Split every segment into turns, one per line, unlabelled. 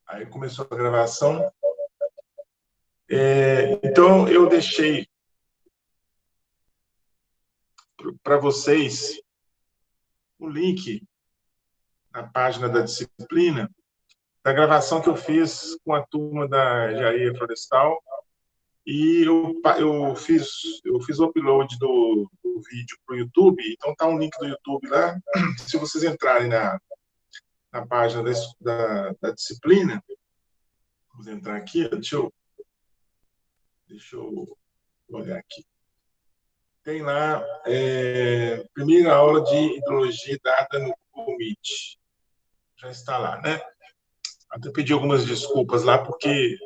Aí começou a gravação. Então, eu deixei para vocês o link na página da disciplina da gravação que eu fiz com a turma da Engenharia Florestal e eu fiz o upload do vídeo para o YouTube. Então, tá um link do YouTube lá. Se vocês entrarem na página da disciplina, vamos entrar aqui, deixa eu olhar aqui. Tem lá, primeira aula de hidrologia dada no Google Meet. Já está lá, né? Até pedi algumas desculpas lá, porque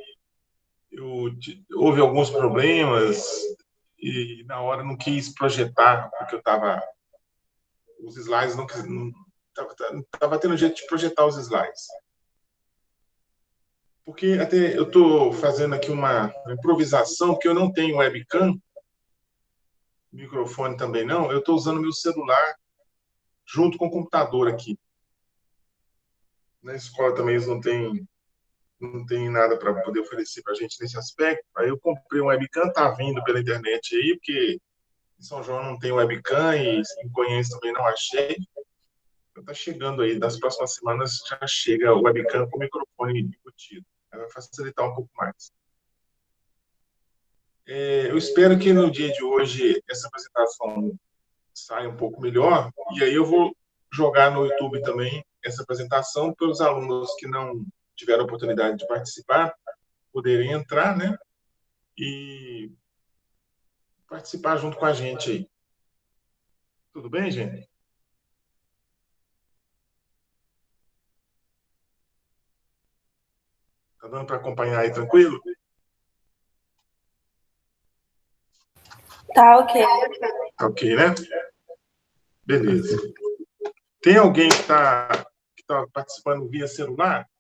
houve alguns problemas e na hora não quis projetar, porque os slides não estava tendo jeito de projetar os slides. Porque até eu estou fazendo aqui uma improvisação, porque eu não tenho webcam, microfone também não, eu estou usando meu celular junto com o computador aqui. Na escola também eles não tem nada para poder oferecer para a gente nesse aspecto. Aí eu comprei um webcam, tá vindo pela internet aí, porque em São João não tem webcam e em Goiânia também não achei. Então tá chegando aí, das próximas semanas já chega o webcam com o microfone embutido. Vai facilitar um pouco mais. Eu espero que no dia de hoje essa apresentação saia um pouco melhor, e aí eu vou jogar no YouTube também essa apresentação para os alunos que não tiveram oportunidade de participar poderem entrar, né? E participar junto com a gente aí. Tudo bem, gente? Tá dando para acompanhar aí tranquilo?
Tá ok.
Tá ok, né? Beleza. Tem alguém que tá participando via celular?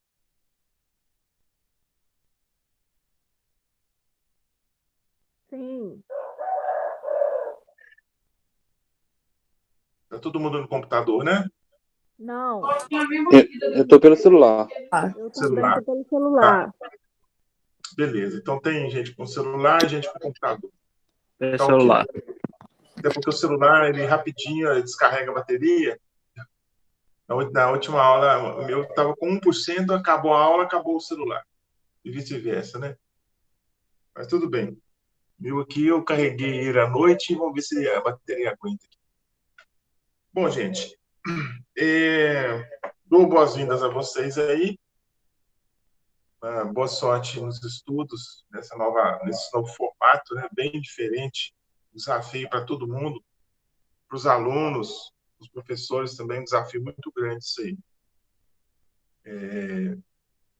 Sim.
Tá todo mundo no computador, né?
Não.
Eu tô pelo celular.
Eu também
Celular.
tô pelo celular.
Beleza. Então tem gente com celular e gente com computador.
É
Tá
celular.
ok. Até porque o celular, ele rapidinho ele descarrega a bateria. Na última aula, o meu estava com 1%, acabou a aula, acabou o celular. E vice-versa, né? Mas tudo bem. Meu aqui eu carreguei ele à noite e vamos ver se a bateria aguenta. Bom, gente, dou boas-vindas a vocês aí. Boa sorte nos estudos, nesse novo formato, né? Bem diferente. Desafio para todo mundo, para os alunos, os professores também, um desafio muito grande isso aí.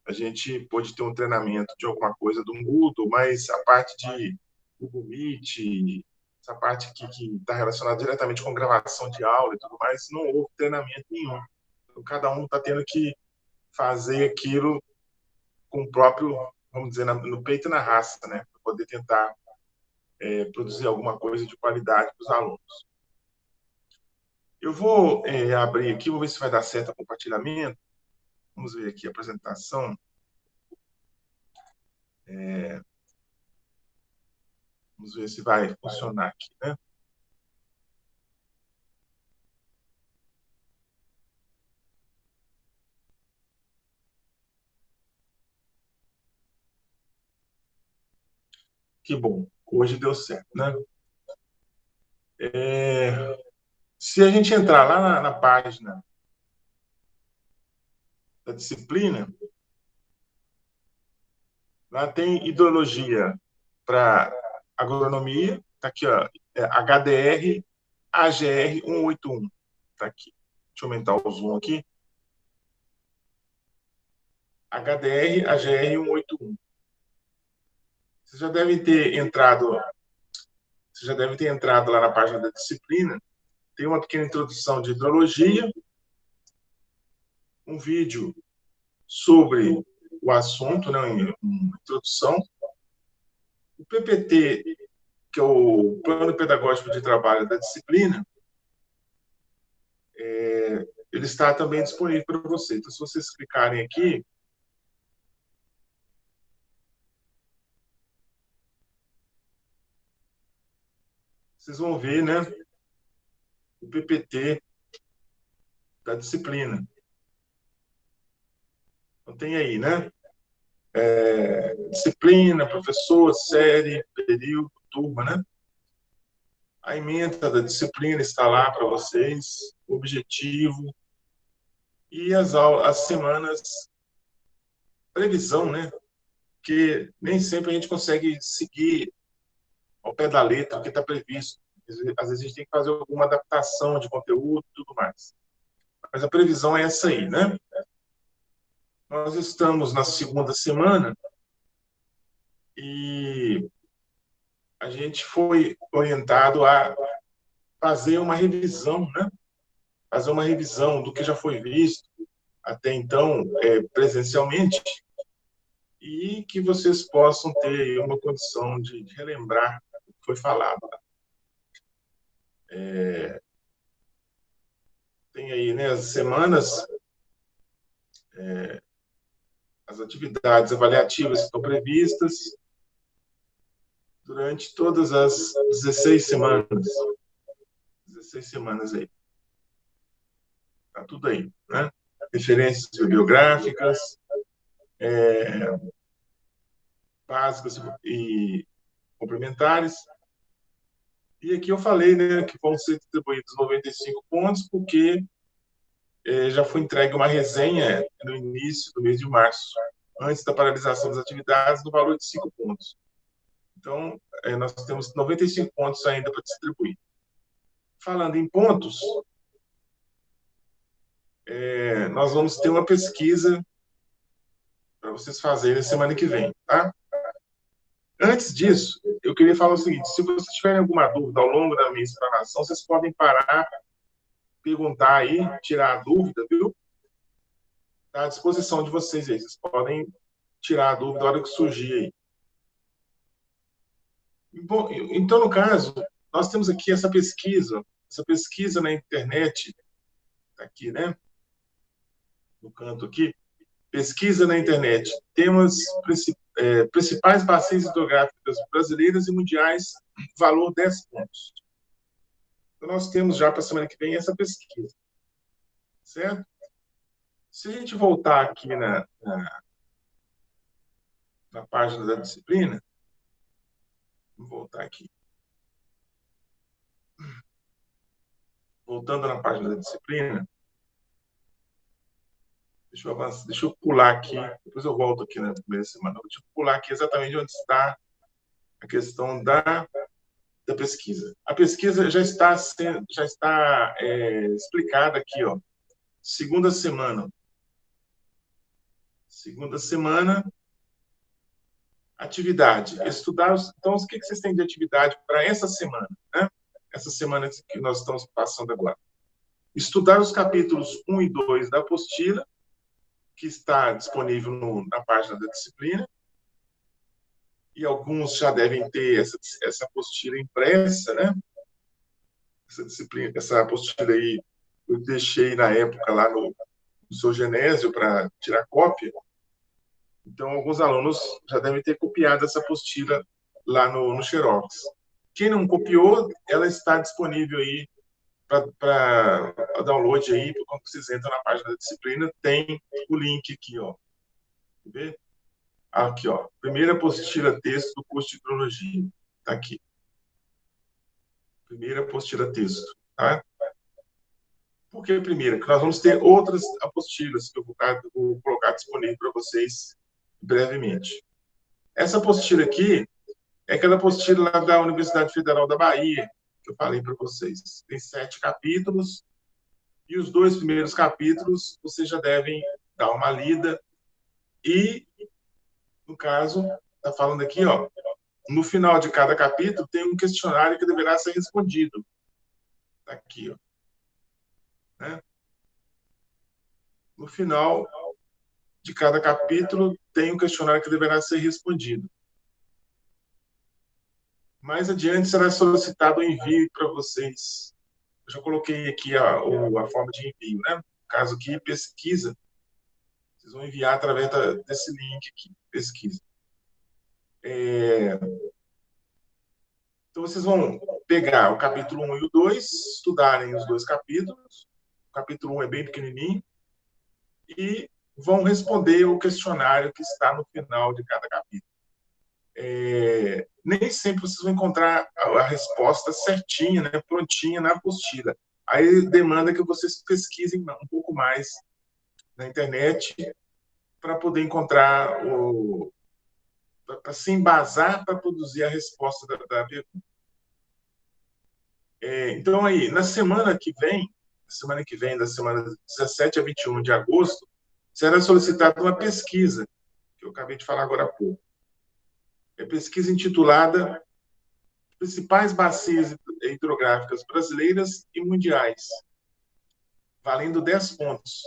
A gente pode ter um treinamento de alguma coisa do Moodle, mas a parte de Google Meet, essa parte que está relacionada diretamente com gravação de aula e tudo mais, não houve treinamento nenhum. Então, cada um está tendo que fazer aquilo com o próprio, vamos dizer, no peito e na raça, né? Para poder tentar produzir alguma coisa de qualidade para os alunos. Eu vou abrir aqui, vou ver se vai dar certo o compartilhamento. Vamos ver aqui a apresentação. Vamos ver se vai funcionar aqui, né? Que bom, hoje deu certo, né? Se a gente entrar lá na página da disciplina, lá tem hidrologia para agronomia, tá aqui, ó, HDR AGR 181, tá aqui. Deixa eu aumentar o zoom aqui. HDR AGR 181. Você já deve ter entrado lá na página da disciplina. Tem uma pequena introdução de hidrologia, um vídeo sobre o assunto, né, uma introdução. O PPT, que é o Plano Pedagógico de Trabalho da disciplina, ele está também disponível para vocês. Então, se vocês clicarem aqui, vocês vão ver, né, o PPT da disciplina. Então, tem aí, né? Disciplina, professor, série, período, turma, né? A ementa da disciplina está lá para vocês, o objetivo e as semanas, previsão, né? Porque nem sempre a gente consegue seguir ao pé da letra o que está previsto. Às vezes a gente tem que fazer alguma adaptação de conteúdo e tudo mais. Mas a previsão é essa aí, né? Nós estamos na segunda semana e a gente foi orientado a fazer uma revisão, né? Fazer uma revisão do que já foi visto até então presencialmente e que vocês possam ter uma condição de relembrar o que foi falado. Tem aí, né, as semanas, as atividades avaliativas que estão previstas durante todas as 16 semanas. 16 semanas aí. Está tudo aí, né? Referências bibliográficas, básicas e complementares. E aqui eu falei, né, que vão ser distribuídos 95 pontos, porque já foi entregue uma resenha no início do mês de março, antes da paralisação das atividades, no valor de 5 pontos. Então, nós temos 95 pontos ainda para distribuir. Falando em pontos, nós vamos ter uma pesquisa para vocês fazerem semana que vem, tá? Antes disso, eu queria falar o seguinte: se vocês tiverem alguma dúvida ao longo da minha explanação, vocês podem parar, perguntar aí, tirar a dúvida, viu? Está à disposição de vocês aí. Vocês podem tirar a dúvida na hora que surgir aí. Bom, então, no caso, nós temos aqui essa pesquisa na internet, tá aqui, né? No canto aqui, pesquisa na internet, temas principais bacias hidrográficas brasileiras e mundiais, valor 10 pontos. Então, nós temos já para a semana que vem essa pesquisa, certo? Se a gente voltar aqui na página da disciplina, vou voltar aqui. Voltando na página da disciplina, deixa eu pular aqui, depois eu volto aqui na primeira semana. Deixa eu pular aqui exatamente onde está a questão da pesquisa. A pesquisa já está explicada aqui, ó. Segunda semana, atividade. Estudar. Então, o que vocês têm de atividade para essa semana, né? Essa semana que nós estamos passando agora. Estudar os capítulos 1 e 2 da apostila, que está disponível na página da disciplina. E alguns já devem ter essa apostila impressa, né? Essa apostila aí, eu deixei na época lá no seu Genésio para tirar cópia. Então, alguns alunos já devem ter copiado essa apostila lá no Xerox. Quem não copiou, ela está disponível aí para download aí, quando vocês entram na página da disciplina, tem o link aqui, ó. Quer ver? Aqui, ó. Primeira apostila texto do curso de hidrologia. Está aqui. Primeira apostila texto, tá? Por que primeira? Porque nós vamos ter outras apostilas que eu vou colocar disponível para vocês brevemente. Essa apostila aqui é aquela apostila lá da Universidade Federal da Bahia, que eu falei para vocês. Tem 7 capítulos, e os 2 primeiros capítulos vocês já devem dar uma lida. E, no caso, está falando aqui, ó, no final de cada capítulo tem um questionário que deverá ser respondido. Está aqui, ó. Né? No final de cada capítulo tem um questionário que deverá ser respondido. Mais adiante será solicitado o envio para vocês. Eu já coloquei aqui a forma de envio, né? No caso aqui, pesquisa. Vocês vão enviar através desse link aqui, pesquisa. Então, Então, vocês vão pegar o capítulo 1 e o 2, estudarem os dois capítulos. O capítulo 1 é bem pequenininho. E vão responder o questionário que está no final de cada capítulo. Nem sempre vocês vão encontrar a resposta certinha, né, prontinha na apostila. Aí demanda que vocês pesquisem um pouco mais na internet para poder encontrar para se embasar para produzir a resposta da pergunta. Então, aí, na semana que vem, da semana 17 a 21 de agosto, será solicitada uma pesquisa, que eu acabei de falar agora há pouco. É pesquisa intitulada Principais Bacias Hidrográficas Brasileiras e Mundiais, valendo 10 pontos,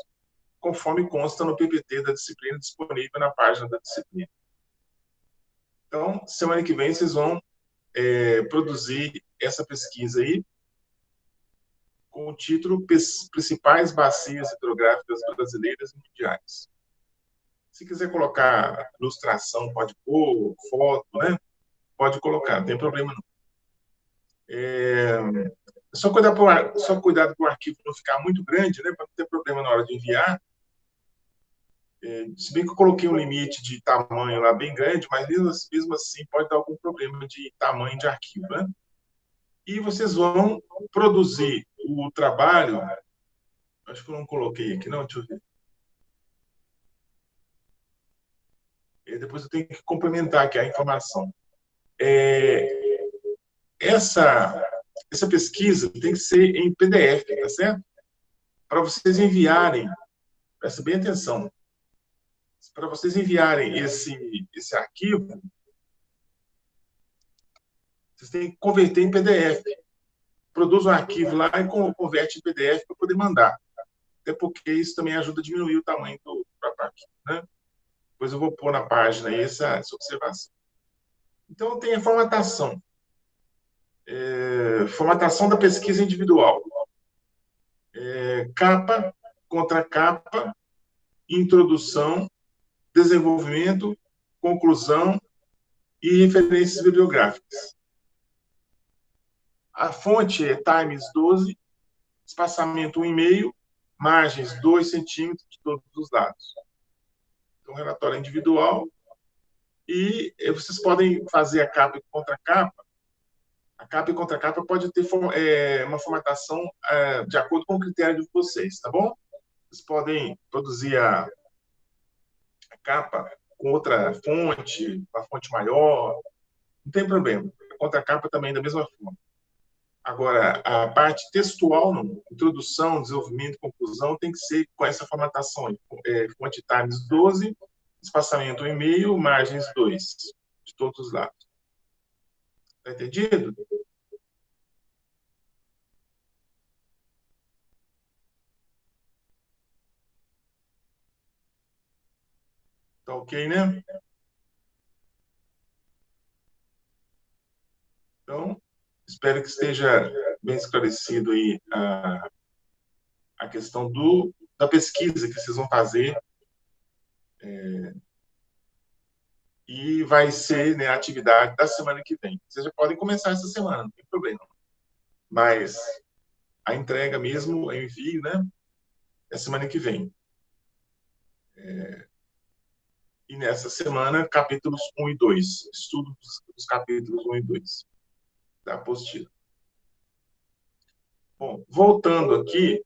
conforme consta no PPT da disciplina disponível na página da disciplina. Então, semana que vem, vocês vão produzir essa pesquisa aí, com o título Principais Bacias Hidrográficas Brasileiras e Mundiais. Se quiser colocar ilustração, pode pôr, foto, né? Pode colocar, não tem problema não. Só cuidado para o arquivo não ficar muito grande, né? Para não ter problema na hora de enviar. Se bem que eu coloquei um limite de tamanho lá bem grande, mas mesmo assim pode dar algum problema de tamanho de arquivo, né? E vocês vão produzir o trabalho. Acho que eu não coloquei aqui, não, deixa eu ver. E depois eu tenho que complementar aqui a informação. Essa pesquisa tem que ser em PDF, tá certo? Para vocês enviarem, presta bem atenção, para vocês enviarem esse arquivo, vocês têm que converter em PDF. Produz um arquivo lá e converte em PDF para poder mandar. Até porque isso também ajuda a diminuir o tamanho do arquivo, né? Depois eu vou pôr na página aí essa observação. Então, tem a formatação. Formatação da pesquisa individual. Capa, contracapa, introdução, desenvolvimento, conclusão e referências bibliográficas. A fonte é Times 12, espaçamento 1,5, margens 2 centímetros de todos os lados. Então, relatório individual. E vocês podem fazer a capa e contracapa. A capa e contracapa pode ter uma formatação de acordo com o critério de vocês, tá bom? Vocês podem produzir a capa com outra fonte, uma fonte maior, não tem problema. A contracapa também da mesma forma. Agora, a parte textual, não. Introdução, desenvolvimento, conclusão, tem que ser com essa formatação aí. Fonte Times 12, espaçamento 1,5, margens 2, de todos os lados. Está entendido? Tá ok, né? Então, espero que esteja bem esclarecido aí a questão da pesquisa que vocês vão fazer. E vai ser, né, a atividade da semana que vem. Vocês já podem começar essa semana, não tem problema. Mas a entrega mesmo, o envio, né, é semana que vem. E nessa semana, capítulos 1 e 2. Estudo dos capítulos 1 e 2 da apostila. Bom, voltando aqui,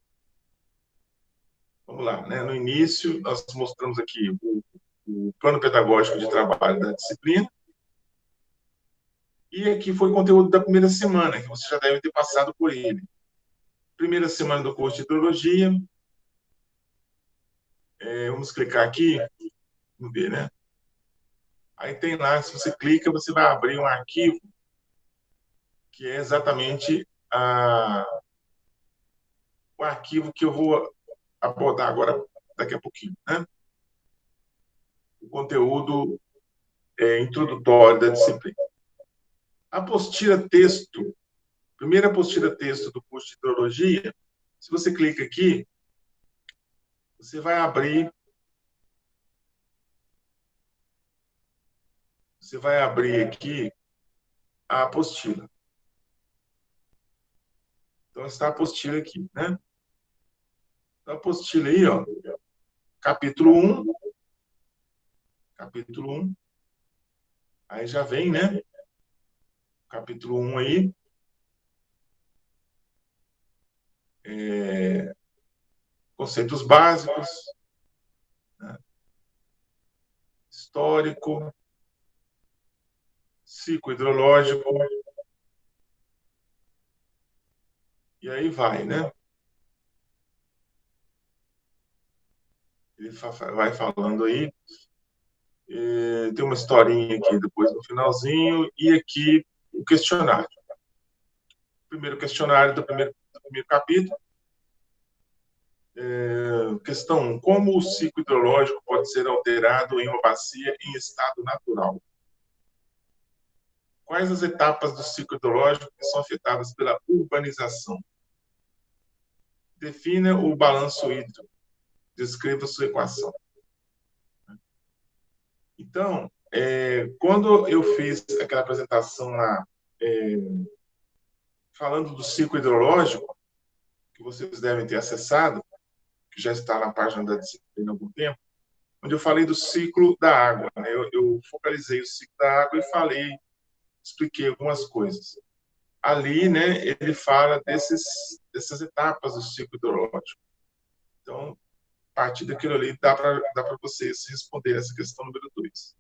vamos lá, né? No início, nós mostramos aqui o plano pedagógico de trabalho da disciplina. E aqui foi o conteúdo da primeira semana, que você já deve ter passado por ele. Primeira semana do curso de hidrologia. Vamos clicar aqui, vamos ver, né? Aí tem lá, se você clica, você vai abrir um arquivo que é exatamente o arquivo que eu vou abordar agora, daqui a pouquinho, né? O conteúdo introdutório da disciplina. Apostila texto, primeira apostila texto do curso de hidrologia, se você clica aqui, você vai abrir aqui a apostila. Então, está a apostila aqui, né? Então, a apostila aí, ó, capítulo 1, capítulo 1, aí já vem, né? Capítulo 1 aí, conceitos básicos, né? Histórico, ciclo hidrológico, e aí vai, né? Ele vai falando aí, tem uma historinha aqui depois no finalzinho, e aqui o questionário. O primeiro questionário do primeiro capítulo. Questão 1. Como o ciclo hidrológico pode ser alterado em uma bacia em estado natural? Quais as etapas do ciclo hidrológico que são afetadas pela urbanização? Defina o balanço hídrico. Descreva sua equação. Então, quando eu fiz aquela apresentação lá, falando do ciclo hidrológico, que vocês devem ter acessado, que já está na página da disciplina há algum tempo, onde eu falei do ciclo da água, né? Eu focalizei o ciclo da água e expliquei algumas coisas. Ali, né, ele fala dessas etapas do ciclo hidrológico. Então, a partir daquilo ali, dá para vocês responderem essa questão número 2.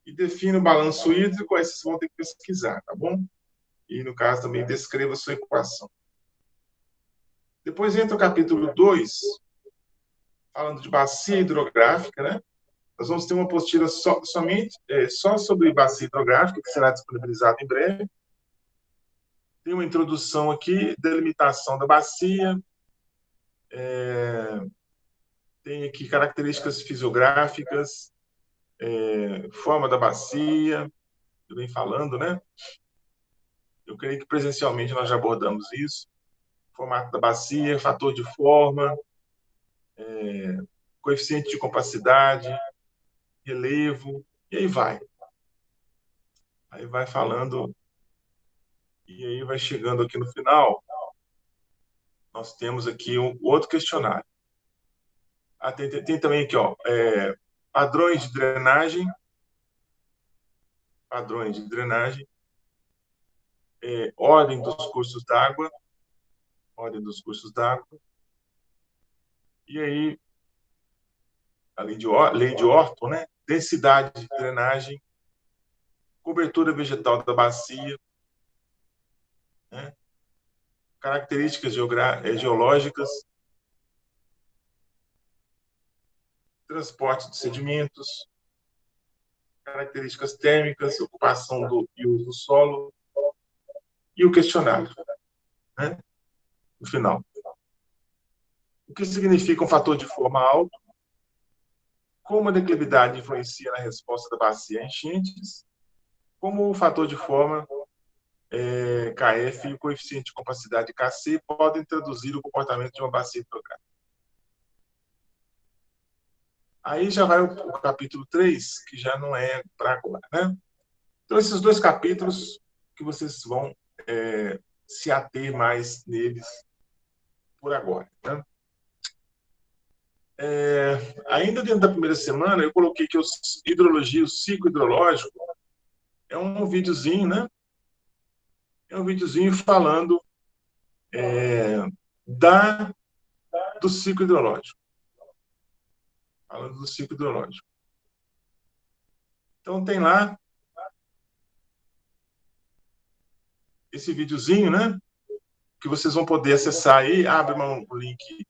E define o balanço hídrico, aí vocês vão ter que pesquisar, tá bom? E, no caso, também descreva a sua equação. Depois entra o capítulo 2, falando de bacia hidrográfica, né? Nós vamos ter uma apostila só sobre bacia hidrográfica, que será disponibilizada em breve. Tem uma introdução aqui, delimitação da bacia, tem aqui características fisiográficas, forma da bacia, eu venho falando, né? Eu creio que presencialmente nós já abordamos isso. Formato da bacia, fator de forma, coeficiente de compacidade, relevo, e aí vai. Aí vai falando, e aí vai chegando aqui no final, nós temos aqui um outro questionário. Tem também aqui, ó, padrões de drenagem, ordem dos cursos d'água, e aí, a lei de Orton, né? Densidade de drenagem, cobertura vegetal da bacia, né? Características geológicas, transporte de sedimentos, características térmicas, ocupação e uso do solo, e o questionário, né? No final. O que significa um fator de forma alto? Como a declividade influencia na resposta da bacia a enchentes? Como o fator de forma KF e o coeficiente de compacidade KC podem traduzir o comportamento de uma bacia hidrográfica? Aí já vai o capítulo 3, que já não é para agora, né? Então, esses 2 capítulos que vocês vão se ater mais neles por agora, né? Ainda dentro da primeira semana, eu coloquei que hidrologia, o ciclo hidrológico, é um videozinho, né? É um videozinho falando do ciclo hidrológico. Então, tem lá esse videozinho, né? Que vocês vão poder acessar aí. Abre um link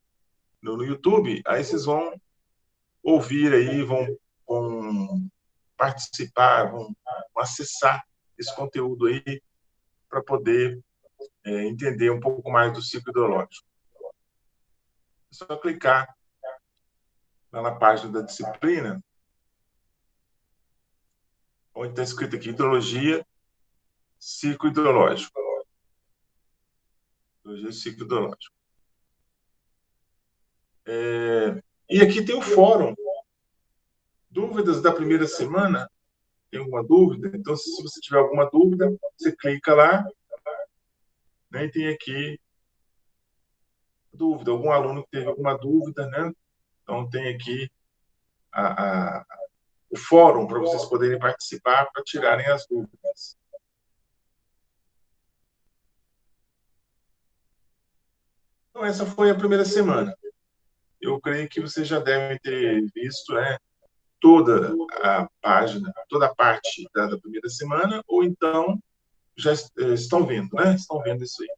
no YouTube, aí vocês vão ouvir aí, vão participar, vão acessar esse conteúdo aí para poder entender um pouco mais do ciclo hidrológico. É só clicar lá na página da disciplina, onde está escrito aqui, hidrologia, ciclo hidrológico. E aqui tem o fórum. Dúvidas da primeira semana? Tem alguma dúvida? Então, se você tiver alguma dúvida, você clica lá, né, e tem aqui dúvida, algum aluno que teve alguma dúvida, né? Então, tem aqui o fórum para vocês poderem participar, para tirarem as dúvidas. Então, essa foi a primeira semana. Eu creio que vocês já devem ter visto, né, toda a página, toda a parte da primeira semana, ou então já estão vendo, né? Estão vendo isso aí.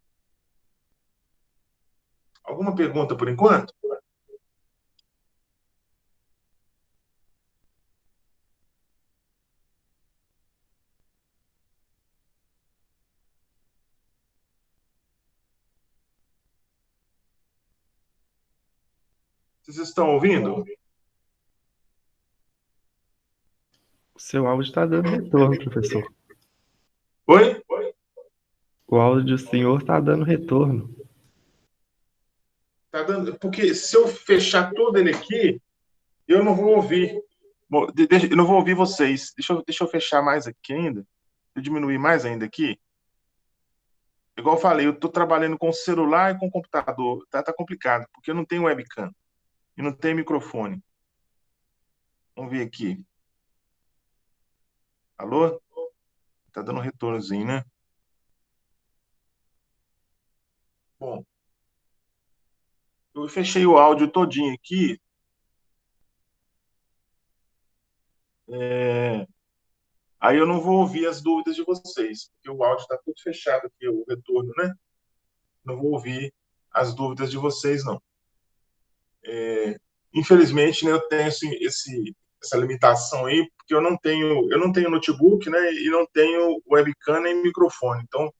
Alguma pergunta por enquanto? Vocês estão ouvindo?
O seu áudio está dando retorno, professor.
Oi?
O áudio do senhor está dando retorno.
Tá dando, porque se eu fechar todo ele aqui, eu não vou ouvir. Bom, eu não vou ouvir vocês. Deixa eu fechar mais aqui ainda. Deixa eu diminuir mais ainda aqui. Igual eu falei, eu estou trabalhando com celular e com computador. Tá complicado, porque eu não tenho webcam e não tenho microfone. Vamos ver aqui. Alô? Tá dando um retornozinho, né? Bom, eu fechei o áudio todinho aqui. Aí eu não vou ouvir as dúvidas de vocês, porque o áudio está tudo fechado aqui, o retorno, né? Não vou ouvir as dúvidas de vocês, não. Infelizmente, né, eu tenho essa limitação aí, porque eu não tenho notebook, né, e não tenho webcam nem microfone. Então,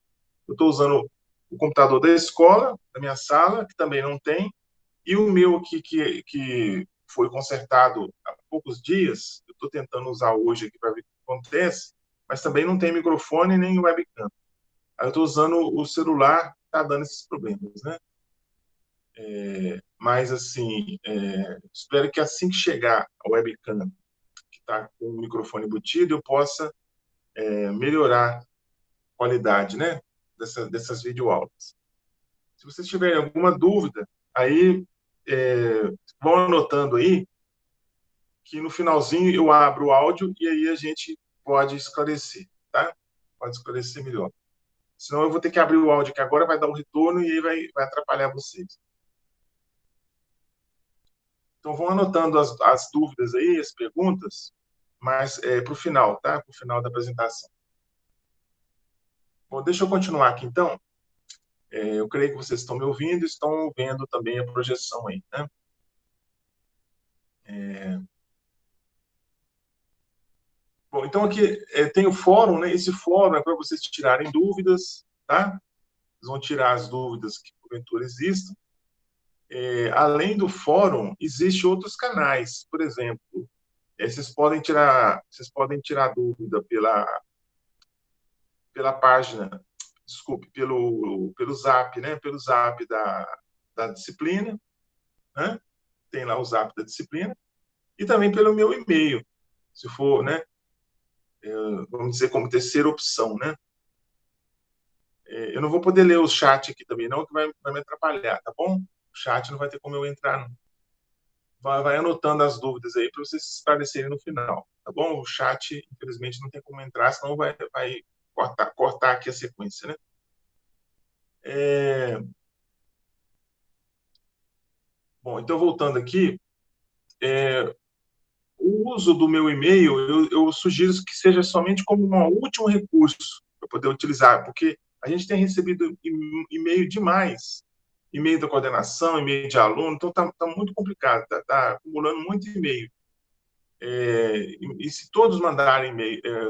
eu estou usando o computador da escola, da minha sala, que também não tem, e o meu aqui, que foi consertado há poucos dias, eu estou tentando usar hoje aqui para ver o que acontece, mas também não tem microfone nem webcam. Aí eu estou usando o celular, está dando esses problemas, né? Mas, assim, espero que assim que chegar a webcam, que está com o microfone embutido, eu possa melhorar a qualidade, né, dessas videoaulas. Se vocês tiverem alguma dúvida, aí vão anotando aí, que no finalzinho eu abro o áudio e aí a gente pode esclarecer, tá? Pode esclarecer melhor. Senão eu vou ter que abrir o áudio aqui agora, vai dar um retorno e aí vai atrapalhar vocês. Então, vão anotando as dúvidas aí, as perguntas, mas para o final, tá? Para o final da apresentação. Bom, deixa eu continuar aqui, então. Eu creio que vocês estão me ouvindo e estão vendo também a projeção aí, né? Bom, então aqui tem o fórum, né? Esse fórum é para vocês tirarem dúvidas, tá? Vocês vão tirar as dúvidas que porventura existam. Além do fórum, existem outros canais. Por exemplo, vocês podem tirar dúvida pela página, desculpe, pelo Zap, né? Pelo Zap da disciplina, né? Tem lá o Zap da disciplina, e também pelo meu e-mail, se for, né? Vamos dizer como terceira opção, né? Eu não vou poder ler o chat aqui também, não, que vai me atrapalhar, tá bom? O chat não vai ter como eu entrar, não. Vai anotando as dúvidas aí para vocês esclarecerem no final, tá bom? O chat, infelizmente, não tem como entrar, senão vai cortar aqui a sequência, né? Bom, então voltando aqui, o uso do meu e-mail, eu sugiro que seja somente como um último recurso para poder utilizar, porque a gente tem recebido e-mail demais, e-mail da coordenação, e-mail de aluno, então está muito complicado, está acumulando muito e-mail. E se todos mandarem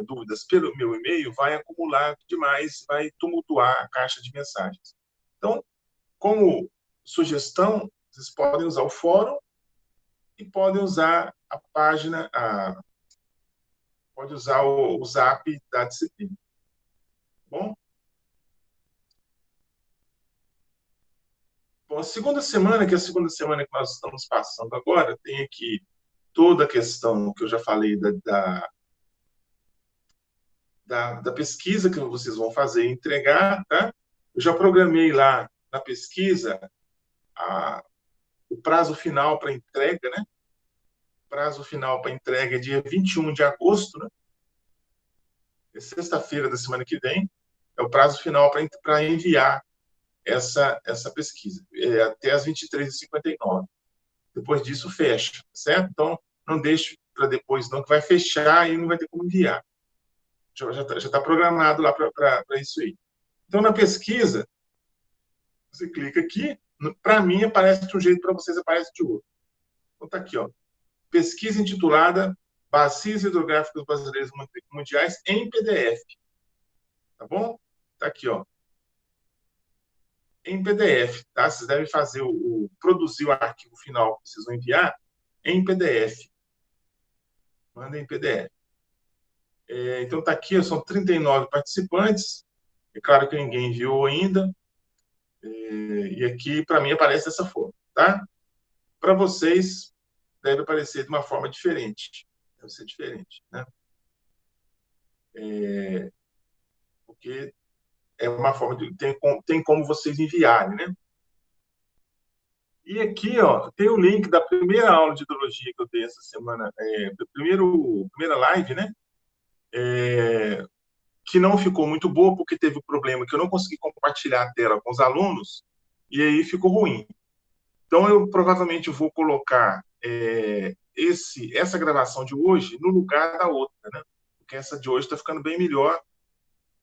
dúvidas pelo meu e-mail, vai acumular demais, vai tumultuar a caixa de mensagens. Então, como sugestão, vocês podem usar o fórum e podem usar a página, pode usar o Zap da disciplina. Bom? Bom, a segunda semana, que é a segunda semana que nós estamos passando agora, tem aqui toda a questão que eu já falei da pesquisa que vocês vão fazer e entregar, tá? Eu já programei lá na pesquisa o prazo final para entrega, né? O prazo final para entrega é dia 21 de agosto, né? É sexta-feira da semana que vem, é o prazo final para enviar essa pesquisa, até às 23h59. Depois disso, fecha, certo? Então, não deixe para depois, não, que vai fechar e não vai ter como enviar. Já está programado lá para isso aí. Então, na pesquisa, você clica aqui, para mim aparece de um jeito, para vocês aparece de outro. Então, está aqui, ó. Pesquisa intitulada Bacias Hidrográficas Brasileiras Mundiais em PDF. Tá bom? Está aqui, ó. Em PDF, tá? Vocês devem fazer produzir o arquivo final que vocês vão enviar em PDF. Manda em PDF. Então, está aqui, são 39 participantes. É claro que ninguém enviou ainda. E aqui, para mim, aparece dessa forma, tá? Para vocês, deve aparecer de uma forma diferente. Deve ser diferente, né? Porque é uma forma de... Tem como vocês enviarem, né? E aqui, ó, tem o link da primeira aula de hidrologia que eu dei essa semana, primeira live, né? Que não ficou muito boa, porque teve o problema que eu não consegui compartilhar a tela com os alunos, e aí ficou ruim. Então, eu provavelmente vou colocar essa gravação de hoje no lugar da outra, né? Porque essa de hoje está ficando bem melhor,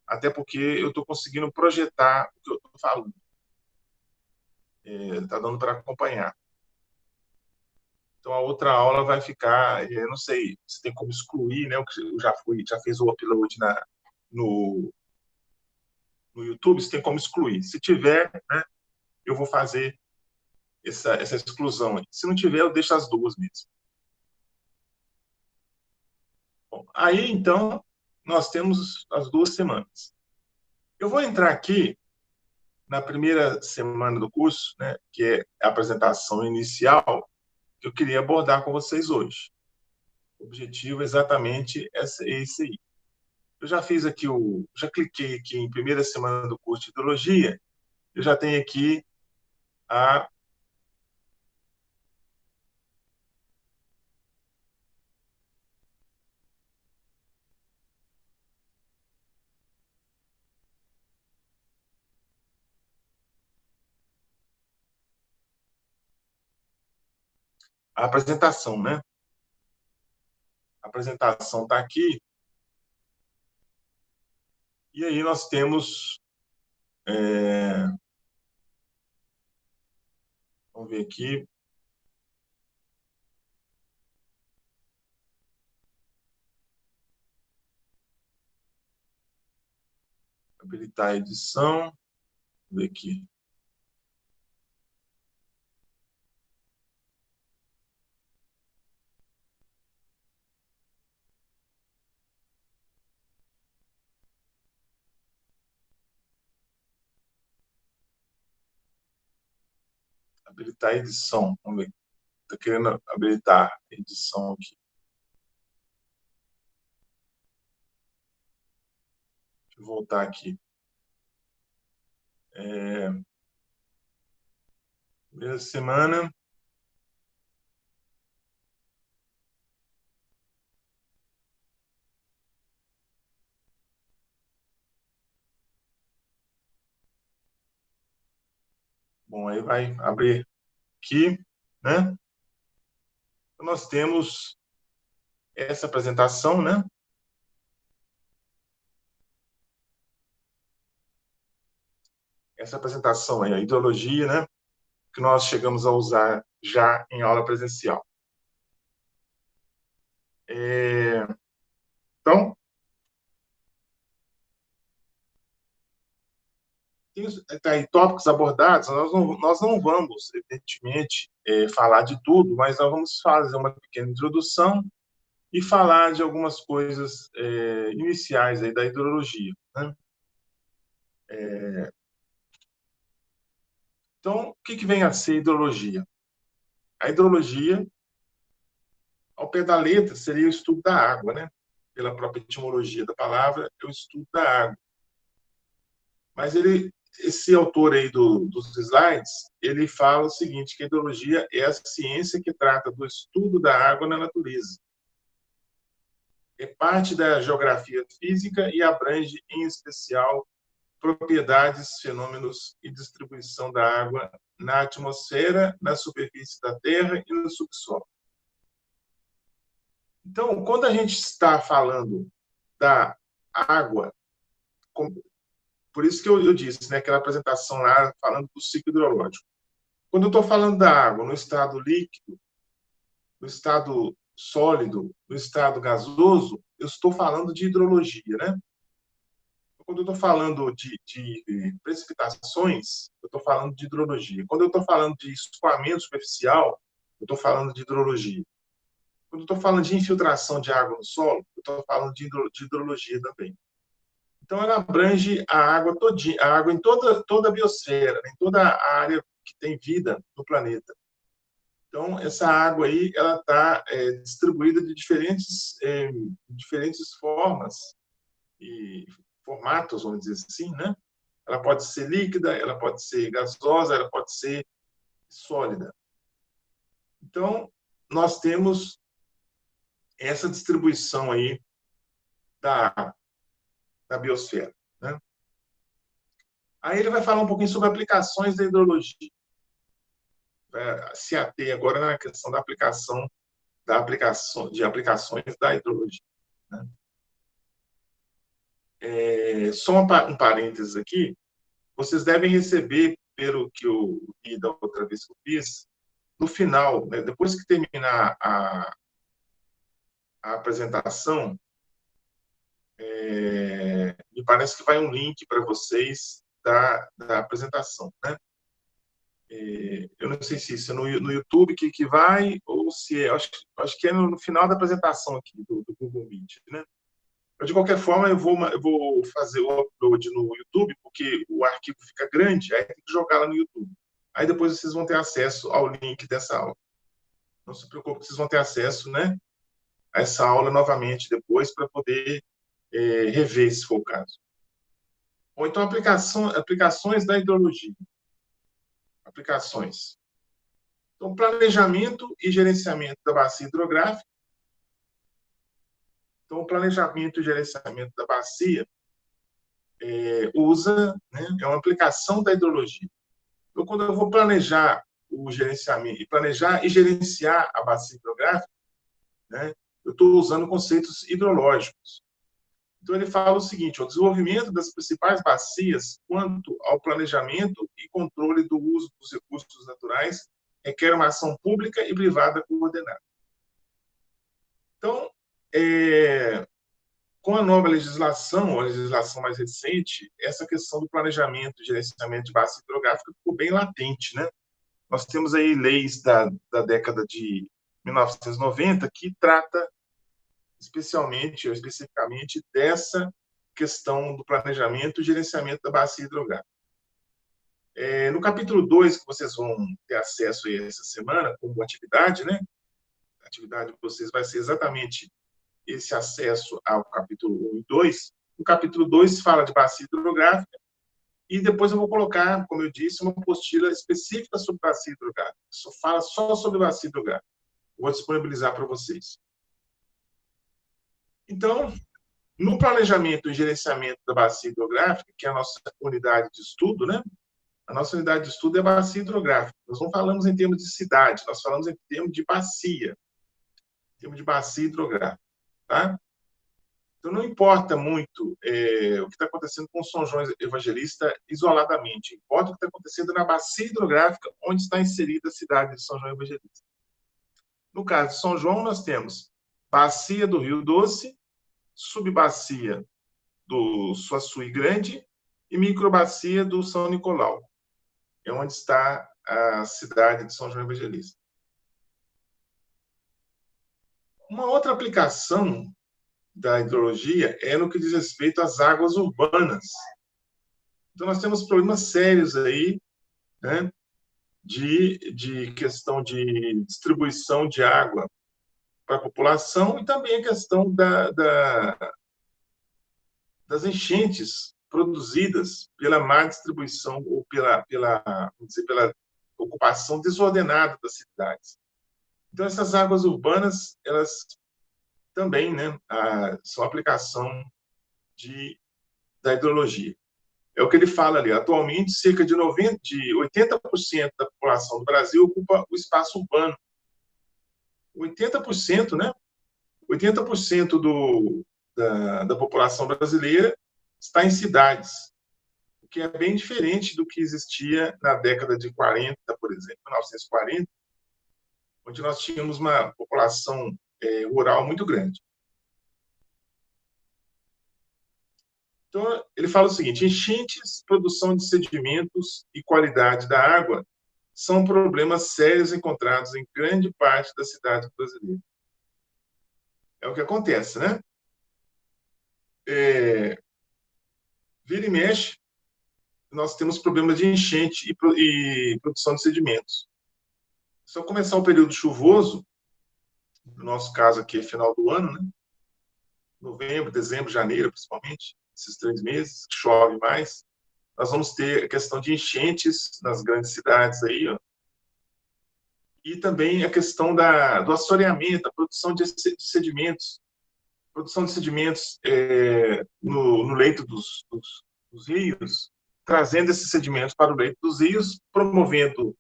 até porque eu estou conseguindo projetar o que eu estou falando. Está dando para acompanhar. Então, a outra aula vai ficar, não sei se tem como excluir, né? Eu já fiz o upload no YouTube, se tem como excluir. Se tiver, né, eu vou fazer essa exclusão aí. Se não tiver, eu deixo as duas mesmo. Bom, aí, então, nós temos as 2 semanas. Eu vou entrar aqui na primeira semana do curso, né, que é a apresentação inicial, que eu queria abordar com vocês hoje. O objetivo é exatamente esse aí. Eu já fiz aqui já cliquei aqui em primeira semana do curso de hidrologia, eu já tenho aqui a apresentação, né? A apresentação está aqui. E aí nós temos... vamos ver aqui. Habilitar a edição. Vamos ver aqui. Habilitar a edição. Vamos ver. Estou querendo habilitar a edição aqui. Deixa eu voltar aqui. Primeira semana. Bom, aí vai abrir aqui, né? Nós temos essa apresentação, né? Essa apresentação aí, a hidrologia, né? Que nós chegamos a usar já em aula presencial. Então, tá aí, tópicos abordados, nós não vamos, evidentemente, falar de tudo, mas nós vamos fazer uma pequena introdução e falar de algumas coisas iniciais aí da hidrologia, né? Então, o que vem a ser hidrologia? A hidrologia, ao pé da letra, seria o estudo da água, né? Pela própria etimologia da palavra, é o estudo da água. Mas ele esse autor aí dos slides, ele fala o seguinte, que a hidrologia é a ciência que trata do estudo da água na natureza. É parte da geografia física e abrange, em especial, propriedades, fenômenos e distribuição da água na atmosfera, na superfície da Terra e no subsolo. Então, quando a gente está falando da água, por isso que eu disse, né, aquela apresentação lá falando do ciclo hidrológico. Quando eu estou falando da água no estado líquido, no estado sólido, no estado gasoso, eu estou falando de hidrologia, né? Quando eu estou falando de precipitações, eu estou falando de hidrologia. Quando eu estou falando de escoamento superficial, eu estou falando de hidrologia. Quando eu estou falando de infiltração de água no solo, eu estou falando de hidrologia também. Então, ela abrange a água todinha, a água em toda a biosfera, em toda a área que tem vida no planeta. Então, essa água aí, ela está distribuída de diferentes formas e formatos, vamos dizer assim, né? Ela pode ser líquida, ela pode ser gasosa, ela pode ser sólida. Então, nós temos essa distribuição aí da biosfera, né? Aí ele vai falar um pouquinho sobre aplicações da hidrologia. Vai se ater agora na questão da aplicações da hidrologia, né? Só um parênteses aqui. Vocês devem receber, pelo que eu vi da outra vez que eu fiz, no final, né, depois que terminar a apresentação, me parece que vai um link para vocês da apresentação, né? Eu não sei se isso é no YouTube que vai, ou se é, acho que é no final da apresentação aqui do Google Meet, né? Mas, de qualquer forma, eu vou fazer o upload no YouTube, porque o arquivo fica grande, aí tem que jogar lá no YouTube. Aí depois vocês vão ter acesso ao link dessa aula. Não se preocupe, vocês vão ter acesso, né, a essa aula novamente depois, para poder rever, se for o caso. Ou então, aplicações da hidrologia. Aplicações. Então, planejamento e gerenciamento da bacia hidrográfica. Então, o planejamento e gerenciamento da bacia né, é uma aplicação da hidrologia. Então, quando eu vou planejar o gerenciamento, planejar e gerenciar a bacia hidrográfica, né, eu estou usando conceitos hidrológicos. Então, ele fala o seguinte: o desenvolvimento das principais bacias, quanto ao planejamento e controle do uso dos recursos naturais, requer uma ação pública e privada coordenada. Então, com a nova legislação, a legislação mais recente, essa questão do planejamento e gerenciamento de bacia hidrográfica ficou bem latente, né? Nós temos aí leis da década de 1990 que trata especialmente ou especificamente dessa questão do planejamento e gerenciamento da bacia hidrográfica. No capítulo 2, que vocês vão ter acesso aí essa semana, como atividade, né? A atividade de vocês vai ser exatamente esse acesso ao capítulo 1 e 2. O capítulo 2 fala de bacia hidrográfica, e depois eu vou colocar, como eu disse, uma apostila específica sobre bacia hidrográfica. Fala só sobre bacia hidrográfica. Vou disponibilizar para vocês. Então, no planejamento e gerenciamento da bacia hidrográfica, que é a nossa unidade de estudo, né? A nossa unidade de estudo é a bacia hidrográfica. Nós não falamos em termos de cidade, nós falamos em termos de bacia. Em termos de bacia hidrográfica. Tá? Então, não importa muito o que está acontecendo com São João Evangelista isoladamente. Importa o que está acontecendo na bacia hidrográfica, onde está inserida a cidade de São João Evangelista. No caso de São João, nós temos bacia do Rio Doce, subbacia do Suaçuí Grande e microbacia do São Nicolau. É onde está a cidade de São João Evangelista. Uma outra aplicação da hidrologia é no que diz respeito às águas urbanas. Então, nós temos problemas sérios aí, né, de questão de distribuição de água para a população e também a questão das enchentes produzidas pela má distribuição ou vamos dizer, pela ocupação desordenada das cidades. Então, essas águas urbanas, elas também, né, são aplicação da hidrologia. É o que ele fala ali. Atualmente, cerca de 80% da população do Brasil ocupa o espaço urbano. 80%, né? 80% da população brasileira está em cidades, o que é bem diferente do que existia na década de 40, por exemplo, 1940, onde nós tínhamos uma população rural muito grande. Então, ele fala o seguinte: enchentes, produção de sedimentos e qualidade da água são problemas sérios encontrados em grande parte das cidades brasileiras. É o que acontece, né? Vira e mexe, nós temos problemas de enchente e produção de sedimentos. Se eu começar o período chuvoso, no nosso caso aqui é final do ano, né? Novembro, dezembro, janeiro, principalmente, esses 3 meses, chove mais, nós vamos ter a questão de enchentes nas grandes cidades aí, ó, e também a questão do assoreamento, a produção de sedimentos, no leito dos rios, trazendo esses sedimentos para o leito dos rios, promovendo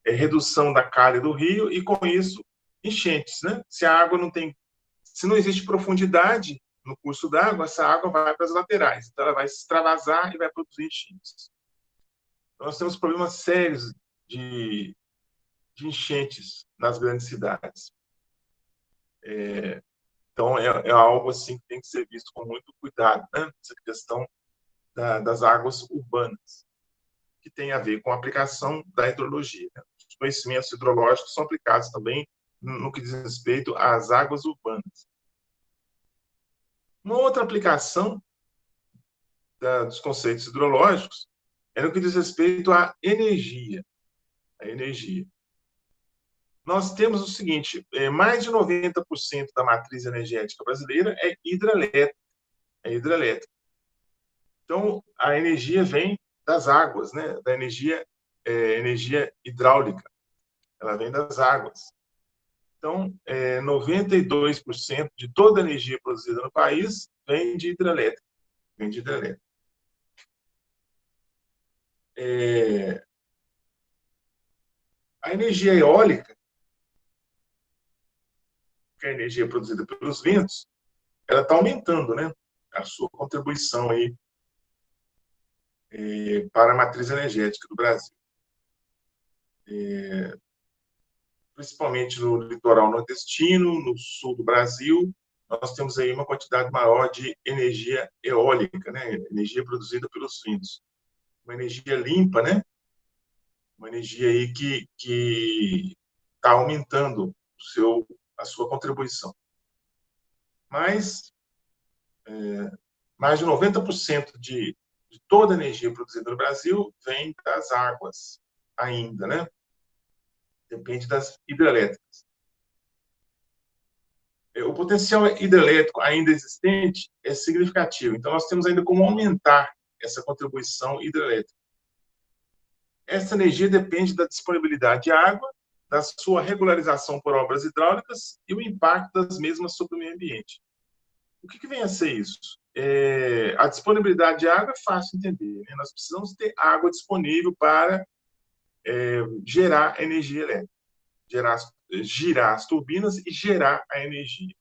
redução da calha do rio e, com isso, enchentes, né? Se não existe profundidade no curso d'água, essa água vai para as laterais, então ela vai se extravasar e vai produzir enchentes. Então, nós temos problemas sérios de enchentes nas grandes cidades. Então, é algo assim que tem que ser visto com muito cuidado, né? Essa questão das águas urbanas, que tem a ver com a aplicação da hidrologia, né? Os conhecimentos hidrológicos são aplicados também no que diz respeito às águas urbanas. Uma outra aplicação dos conceitos hidrológicos é no que diz respeito à energia. A energia. Nós temos o seguinte: mais de 90% da matriz energética brasileira é hidrelétrica. Então, a energia vem das águas, né? Da energia hidráulica. Ela vem das águas. Então, 92% de toda a energia produzida no país vem de hidrelétrica. A energia eólica, que é a energia produzida pelos ventos, ela está aumentando, né? A sua contribuição aí para a matriz energética do Brasil. Principalmente no litoral nordestino, no sul do Brasil, nós temos aí uma quantidade maior de energia eólica, né? Energia produzida pelos ventos. Uma energia limpa, né? Uma energia aí que está aumentando a sua contribuição. Mas mais de 90% de toda a energia produzida no Brasil vem das águas ainda, né? Depende das hidrelétricas. O potencial hidrelétrico ainda existente é significativo. Então, nós temos ainda como aumentar essa contribuição hidrelétrica. Essa energia depende da disponibilidade de água, da sua regularização por obras hidráulicas e o impacto das mesmas sobre o meio ambiente. O que vem a ser isso? A disponibilidade de água é fácil de entender, né? Nós precisamos ter água disponível para gerar energia elétrica, girar as turbinas e gerar a energia.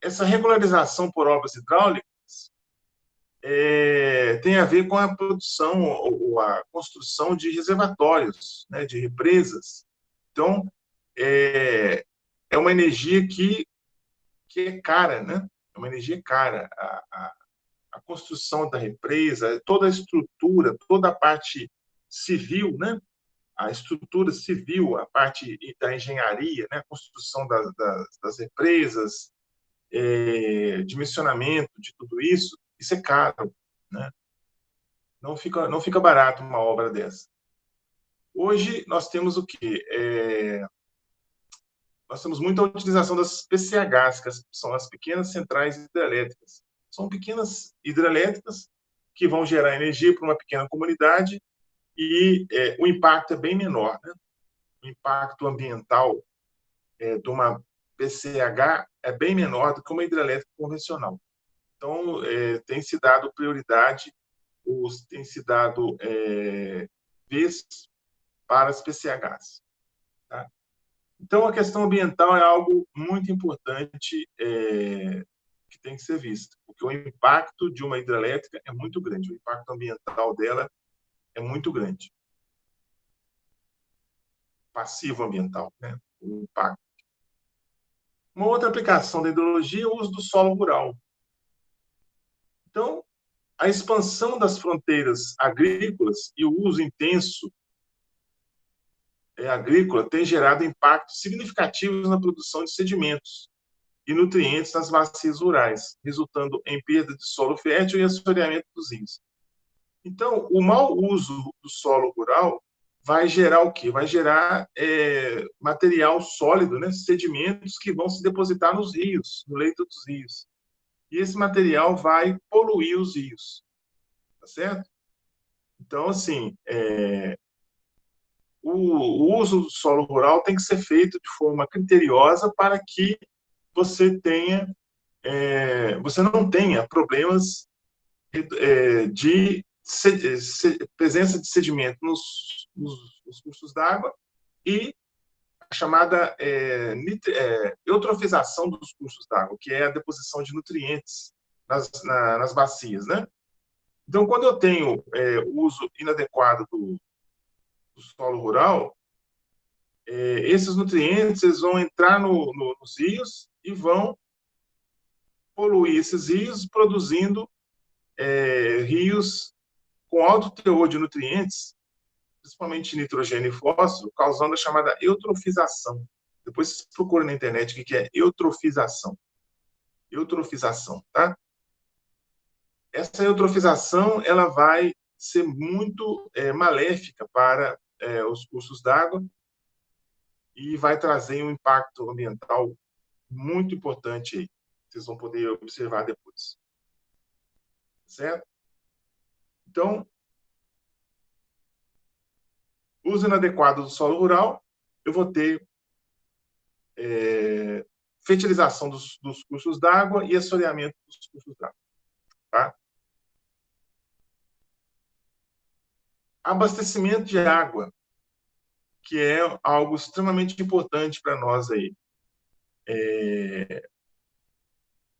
Essa regularização por obras hidráulicas tem a ver com a produção ou a construção de reservatórios, né, de represas. Então, é uma energia que é cara, né? É uma energia cara. A construção da represa, toda a estrutura, toda a parte civil, né? A estrutura civil, a parte da engenharia, né? A construção das represas, dimensionamento de tudo isso é caro, né? Não fica barato uma obra dessa. Hoje, nós temos o quê? Nós temos muita utilização das PCHs, que são as pequenas centrais hidrelétricas. São pequenas hidrelétricas que vão gerar energia para uma pequena comunidade e o impacto é bem menor, né? O impacto ambiental de uma PCH é bem menor do que uma hidrelétrica convencional. Então, tem se dado prioridade, tem se dado vez para as PCHs. Tá? Então, a questão ambiental é algo muito importante que tem que ser visto, porque o impacto de uma hidrelétrica é muito grande, o impacto ambiental dela é muito grande. Passivo ambiental, né? O impacto. Uma outra aplicação da hidrologia é o uso do solo rural. Então, a expansão das fronteiras agrícolas e o uso intenso agrícola tem gerado impactos significativos na produção de sedimentos e nutrientes nas bacias rurais, resultando em perda de solo fértil e assoreamento dos rios. Então, o mau uso do solo rural vai gerar o quê? Vai gerar material sólido, né? Sedimentos que vão se depositar nos rios, no leito dos rios. E esse material vai poluir os rios, tá certo? Então, assim, o uso do solo rural tem que ser feito de forma criteriosa para que você não tenha problemas de presença de sedimento nos cursos d'água e a chamada eutrofização dos cursos d'água, que é a deposição de nutrientes nas bacias, né? Então, quando eu tenho o uso inadequado do solo rural, esses nutrientes eles vão entrar nos rios e vão poluir esses rios, produzindo rios com alto teor de nutrientes, principalmente nitrogênio e fósforo, causando a chamada eutrofização. Depois vocês procuram na internet o que é eutrofização. Eutrofização, tá? Essa eutrofização ela vai ser muito maléfica para os cursos d'água e vai trazer um impacto ambiental muito importante aí. Vocês vão poder observar depois. Certo? Então, uso inadequado do solo rural, eu vou ter fertilização dos cursos d'água e assoreamento dos cursos d'água. Tá? Abastecimento de água, que é algo extremamente importante para nós aí.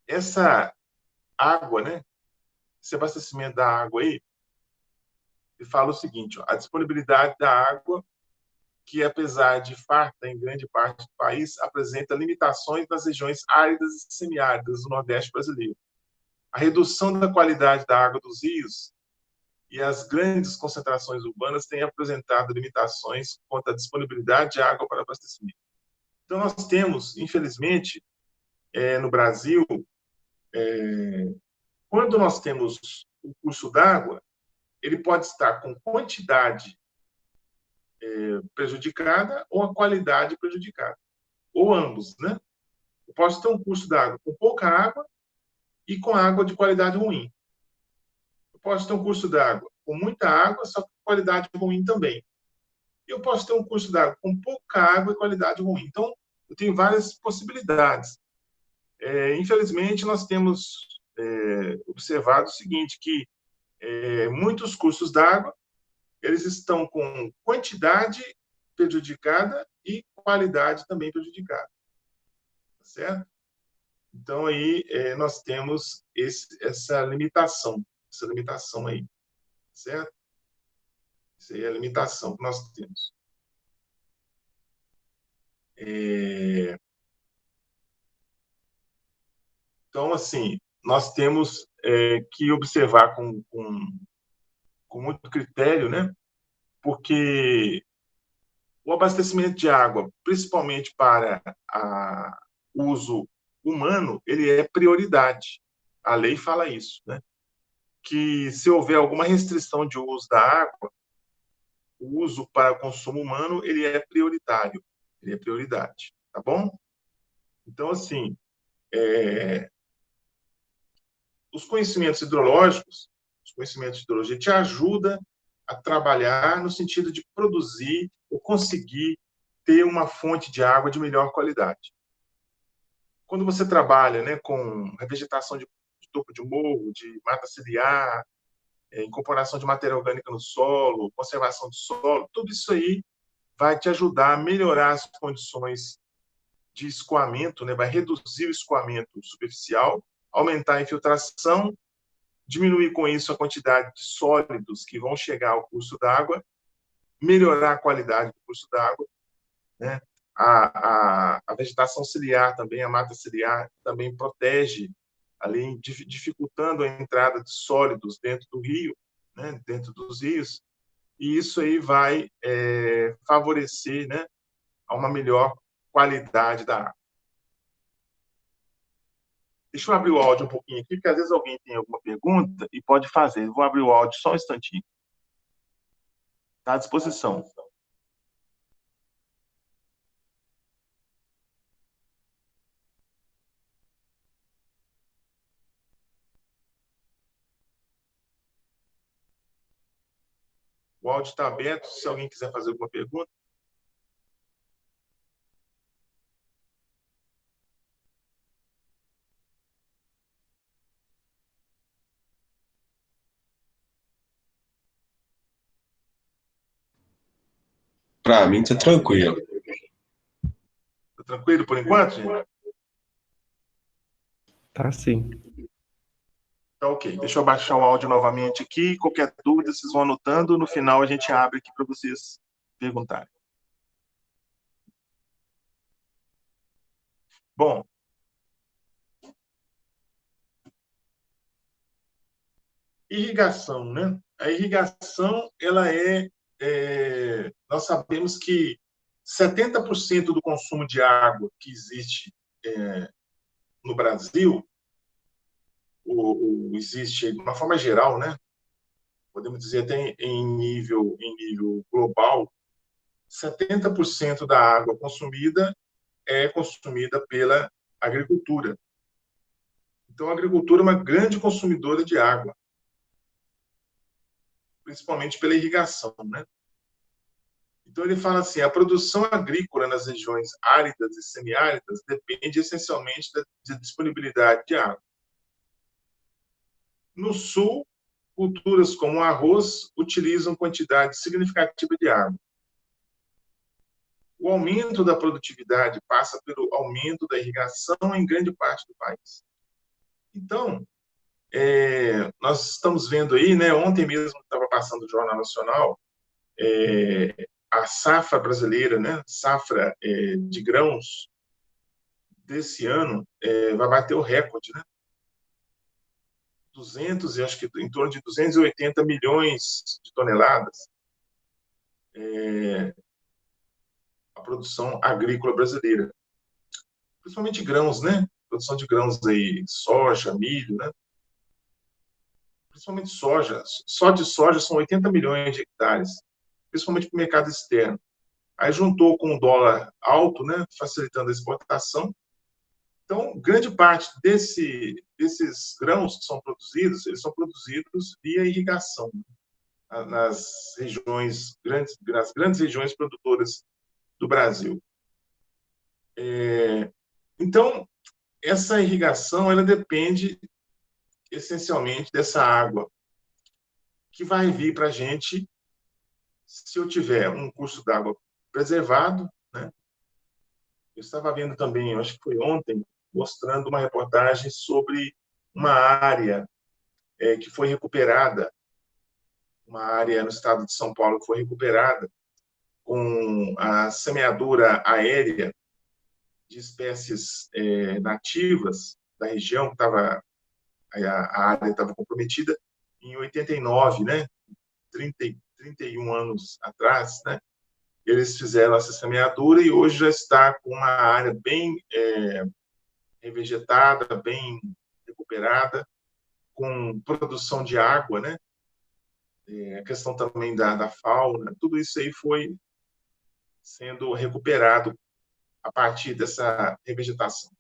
Essa água, né? Esse abastecimento da água aí, ele fala o seguinte, ó, a disponibilidade da água, que apesar de farta em grande parte do país, apresenta limitações nas regiões áridas e semiáridas do Nordeste brasileiro. A redução da qualidade da água dos rios e as grandes concentrações urbanas têm apresentado limitações quanto à disponibilidade de água para abastecimento. Então, nós temos, infelizmente, no Brasil, quando nós temos o curso d'água, ele pode estar com quantidade prejudicada ou a qualidade prejudicada, ou ambos, né? Eu posso ter um curso d'água com pouca água e com água de qualidade ruim. Eu posso ter um curso d'água com muita água, só com qualidade ruim também. E eu posso ter um curso d'água com pouca água e qualidade ruim. Então, eu tenho várias possibilidades. Infelizmente, nós temos observado o seguinte, que muitos cursos d'água eles estão com quantidade prejudicada e qualidade também prejudicada. Tá certo? Então, aí, nós temos essa limitação aí. Certo? Essa aí é a limitação que nós temos. Então, assim, nós temos que observar com muito critério, né? Porque o abastecimento de água, principalmente para o uso humano, ele é prioridade. A lei fala isso, né? Que se houver alguma restrição de uso da água, o uso para consumo humano, ele é prioritário, ele é prioridade, tá bom? Então, assim, os conhecimentos hidrológicos os conhecimentos de hidrologia te ajuda a trabalhar no sentido de produzir ou conseguir ter uma fonte de água de melhor qualidade. Quando você trabalha, né, com revegetação de topo de morro, de mata ciliar, incorporação de matéria orgânica no solo, conservação do solo, tudo isso aí vai te ajudar a melhorar as condições de escoamento, né? Vai reduzir o escoamento superficial, aumentar a infiltração, diminuir com isso a quantidade de sólidos que vão chegar ao curso d'água, melhorar a qualidade do curso d'água, né? A vegetação ciliar também, a mata ciliar, também protege, ali, dificultando a entrada de sólidos dentro do rio, né? Dentro dos rios, e isso aí vai favorecer, né, a uma melhor qualidade da água. Deixa eu abrir o áudio um pouquinho aqui, porque às vezes alguém tem alguma pergunta e pode fazer. Eu vou abrir o áudio só um instantinho. Está à disposição. O áudio está aberto, se alguém quiser fazer alguma pergunta.
Para mim, tá tranquilo.
Tá tranquilo por enquanto, gente?
Tá sim.
Tá ok. Deixa eu baixar o áudio novamente aqui. Qualquer dúvida, vocês vão anotando. No final, a gente abre aqui para vocês perguntarem. Bom, irrigação, né? A irrigação, ela nós sabemos que 70% do consumo de água que existe no Brasil, existe de uma forma geral, né? Podemos dizer até em nível global, 70% da água consumida é consumida pela agricultura. Então, a agricultura é uma grande consumidora de água, principalmente pela irrigação, né? Então, ele fala assim, a produção agrícola nas regiões áridas e semiáridas depende essencialmente da disponibilidade de água. No sul, culturas como o arroz utilizam quantidade significativa de água. O aumento da produtividade passa pelo aumento da irrigação em grande parte do país. Então, nós estamos vendo aí, né, ontem mesmo estava passando o Jornal Nacional, a safra brasileira, né, safra de grãos desse ano vai bater o recorde, né? 200, acho que em torno de 280 milhões de toneladas a produção agrícola brasileira. Principalmente grãos, né? Produção de grãos aí, soja, milho, né? Principalmente soja. Só de soja são 80 milhões de hectares, principalmente para o mercado externo. Aí juntou com o dólar alto, né? Facilitando a exportação. Então, grande parte desses grãos que são produzidos, eles são produzidos via irrigação, nas grandes regiões produtoras do Brasil. Então, essa irrigação, ela depende essencialmente dessa água que vai vir para a gente se eu tiver um curso d'água preservado, né? Eu estava vendo também, acho que foi ontem, mostrando uma reportagem sobre uma área que foi recuperada, uma área no estado de São Paulo que foi recuperada com a semeadura aérea de espécies nativas da região, que estava a área estava comprometida em 89, né? 31 anos atrás, né? Eles fizeram essa semeadura e hoje já está com uma área bem revegetada, bem recuperada, com produção de água, né? A questão também da fauna, tudo isso aí foi sendo recuperado a partir dessa revegetação.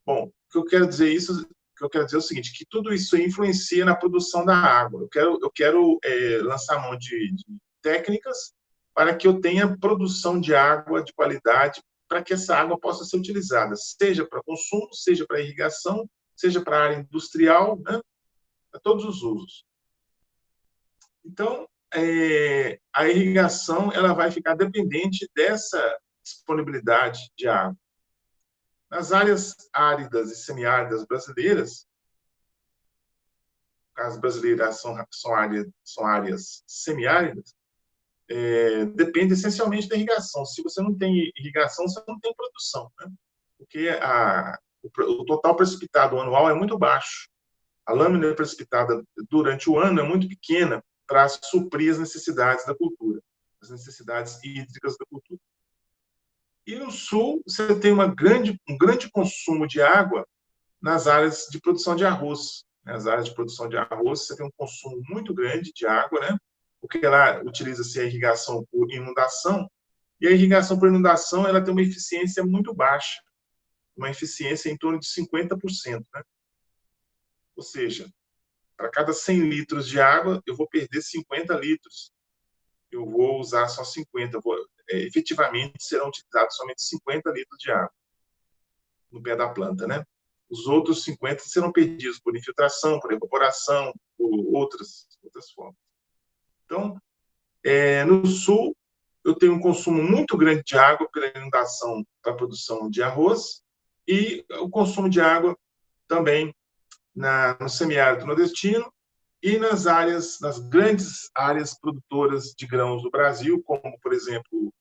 Bom, o que eu quero dizer isso, que eu quero dizer é o seguinte, que tudo isso influencia na produção da água. Eu quero lançar mão de técnicas para que eu tenha produção de água de qualidade, para que essa água possa ser utilizada, seja para consumo, seja para irrigação, seja para a área industrial, né? Para todos os usos. Então, a irrigação ela vai ficar dependente dessa disponibilidade de água. Nas áreas áridas e semiáridas brasileiras, as brasileiras são áreas semiáridas, depende essencialmente da irrigação. Se você não tem irrigação, você não tem produção, né? Porque o total precipitado anual é muito baixo. A lâmina precipitada durante o ano é muito pequena para suprir as necessidades da cultura, as necessidades hídricas da cultura. E no sul, você tem um grande consumo de água nas áreas de produção de arroz. Nas áreas de produção de arroz, você tem um consumo muito grande de água, né? Porque lá utiliza-se a irrigação por inundação, e a irrigação por inundação ela tem uma eficiência muito baixa, uma eficiência em torno de 50%, né? Ou seja, para cada 100 litros de água, eu vou perder 50 litros. Eu vou usar só 50. Efetivamente, serão utilizados somente 50 litros de água no pé da planta, né? Os outros 50 serão perdidos por infiltração, por evaporação, por outras formas. Então, no sul, eu tenho um consumo muito grande de água pela inundação para a produção de arroz e o consumo de água também no semiárido nordestino e nas grandes áreas produtoras de grãos do Brasil, como, por exemplo,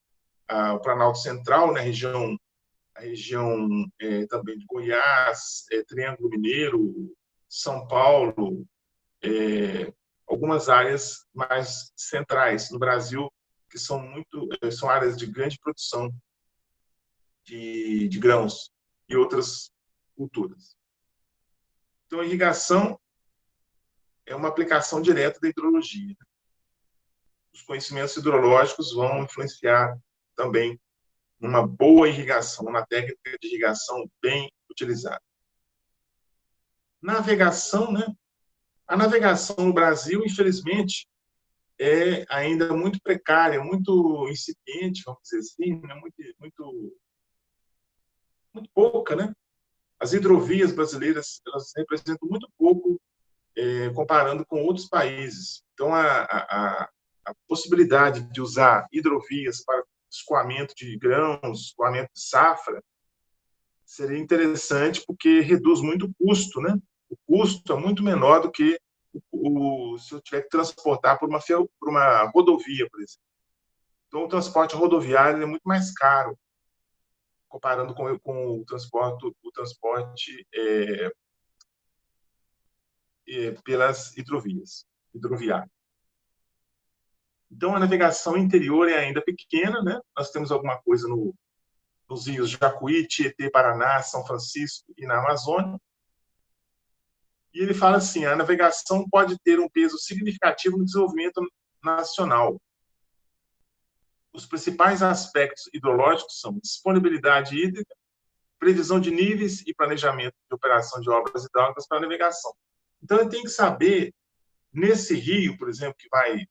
o Planalto Central, na região também de Goiás, Triângulo Mineiro, São Paulo, algumas áreas mais centrais no Brasil, que são áreas de grande produção de grãos e outras culturas. Então, a irrigação é uma aplicação direta da hidrologia. Os conhecimentos hidrológicos vão influenciar também uma boa irrigação, uma técnica de irrigação bem utilizada. Navegação, né? A navegação no Brasil, infelizmente, é ainda muito precária, muito incipiente, vamos dizer assim, né? Muito pouca, né? As hidrovias brasileiras, elas representam muito pouco comparando com outros países. Então, a possibilidade de usar hidrovias para escoamento de grãos, escoamento de safra, seria interessante porque reduz muito o custo, né? O custo é muito menor do que se eu tiver que transportar por uma rodovia, por exemplo. Então, o transporte rodoviário é muito mais caro, comparando com o transporte pelas hidroviárias. Então, a navegação interior é ainda pequena, né? Nós temos alguma coisa nos rios Jacuí, Tietê, Paraná, São Francisco e na Amazônia. E ele fala assim, a navegação pode ter um peso significativo no desenvolvimento nacional. Os principais aspectos hidrológicos são disponibilidade hídrica, previsão de níveis e planejamento de operação de obras hidráulicas para a navegação. Então, ele tem que saber, nesse rio, por exemplo, que vai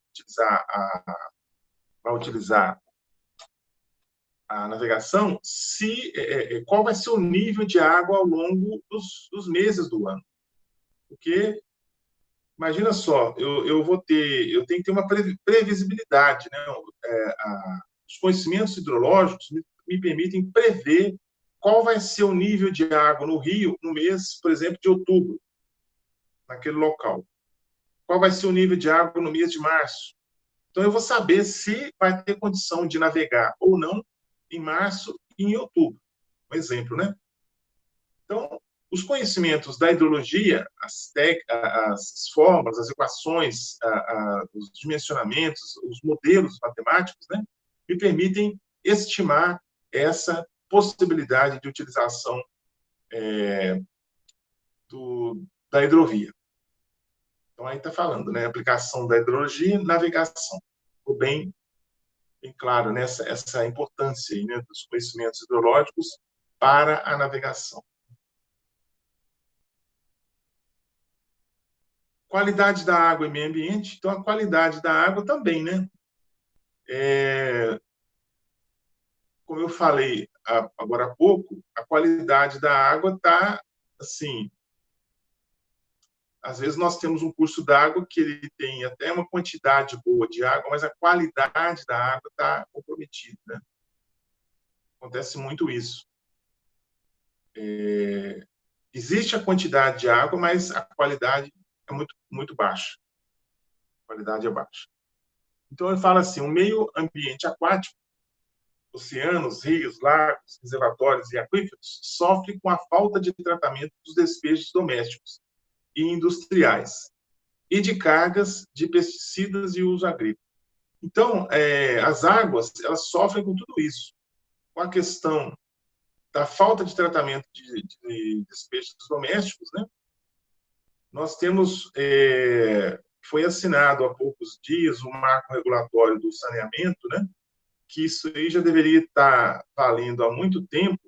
utilizar a navegação, qual vai ser o nível de água ao longo dos meses do ano. Porque, imagina só, eu tenho que ter uma previsibilidade, né? Os conhecimentos hidrológicos me permitem prever qual vai ser o nível de água no rio no mês, por exemplo, de outubro, naquele local. Qual vai ser o nível de água no mês de março. Então, eu vou saber se vai ter condição de navegar ou não em março e em outubro. Um exemplo, né? Então, os conhecimentos da hidrologia, as formas, as equações, os dimensionamentos, os modelos matemáticos, né, me permitem estimar essa possibilidade de utilização da hidrovia. Então, aí está falando, né, aplicação da hidrologia e navegação. Ficou bem claro, né, essa importância aí, né, dos conhecimentos hidrológicos para a navegação. Qualidade da água e meio ambiente. Então, a qualidade da água também, né? Como eu falei agora há pouco, a qualidade da água está, assim, às vezes nós temos um curso d'água que ele tem até uma quantidade boa de água, mas a qualidade da água está comprometida, né? Acontece muito isso. Existe a quantidade de água, mas a qualidade é muito, muito baixa. A qualidade é baixa. Então, ele fala assim, o meio ambiente aquático, oceanos, rios, lagos, reservatórios e aquíferos, sofre com a falta de tratamento dos despejos domésticos e industriais e de cargas de pesticidas e uso agrícola. Então, as águas, elas sofrem com tudo isso. Com a questão da falta de tratamento de despejos domésticos, né? Nós temos, foi assinado há poucos dias o marco regulatório do saneamento, né? Que isso aí já deveria estar valendo há muito tempo.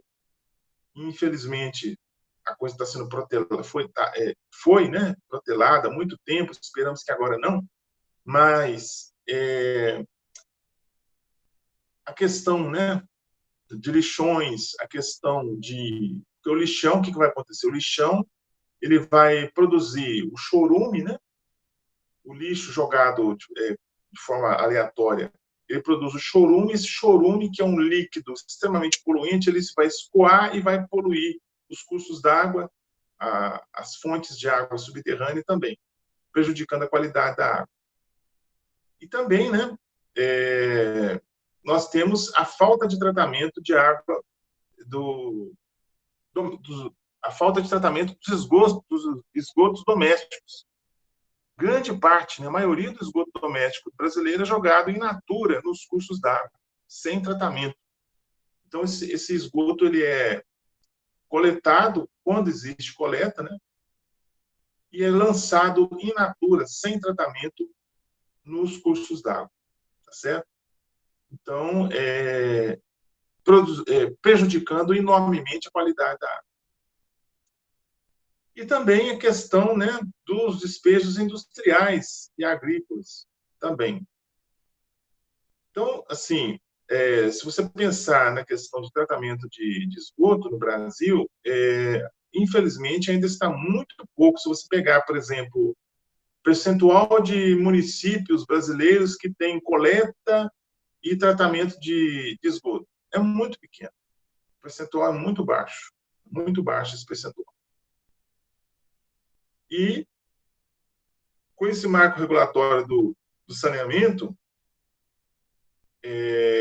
Infelizmente, a coisa está sendo protelada, foi, né, protelada há muito tempo, esperamos que agora não, mas a questão, né, de lixões, a questão de... Porque o lixão, o que vai acontecer? O lixão, ele vai produzir o chorume, né, o lixo jogado de forma aleatória, ele produz o chorume, esse chorume, que é um líquido extremamente poluente, ele vai escoar e vai poluir os cursos d'água, as fontes de água subterrânea também, prejudicando a qualidade da água. E também, né, nós temos a falta de tratamento de água, a falta de tratamento dos esgotos domésticos. Grande parte, né, a maioria do esgoto doméstico brasileiro é jogado in natura nos cursos d'água, sem tratamento. Então, esse esgoto ele é coletado quando existe coleta, né, e é lançado in natura, sem tratamento, nos cursos d'água, tá certo? Então, prejudicando enormemente a qualidade da água. E também a questão, né, dos despejos industriais e agrícolas também. Então, assim, se você pensar na questão de tratamento de esgoto no Brasil, infelizmente ainda está muito pouco. Se você pegar, por exemplo, percentual de municípios brasileiros que têm coleta e tratamento de esgoto, é muito pequeno. O percentual é muito baixo esse percentual. E, com esse marco regulatório do saneamento,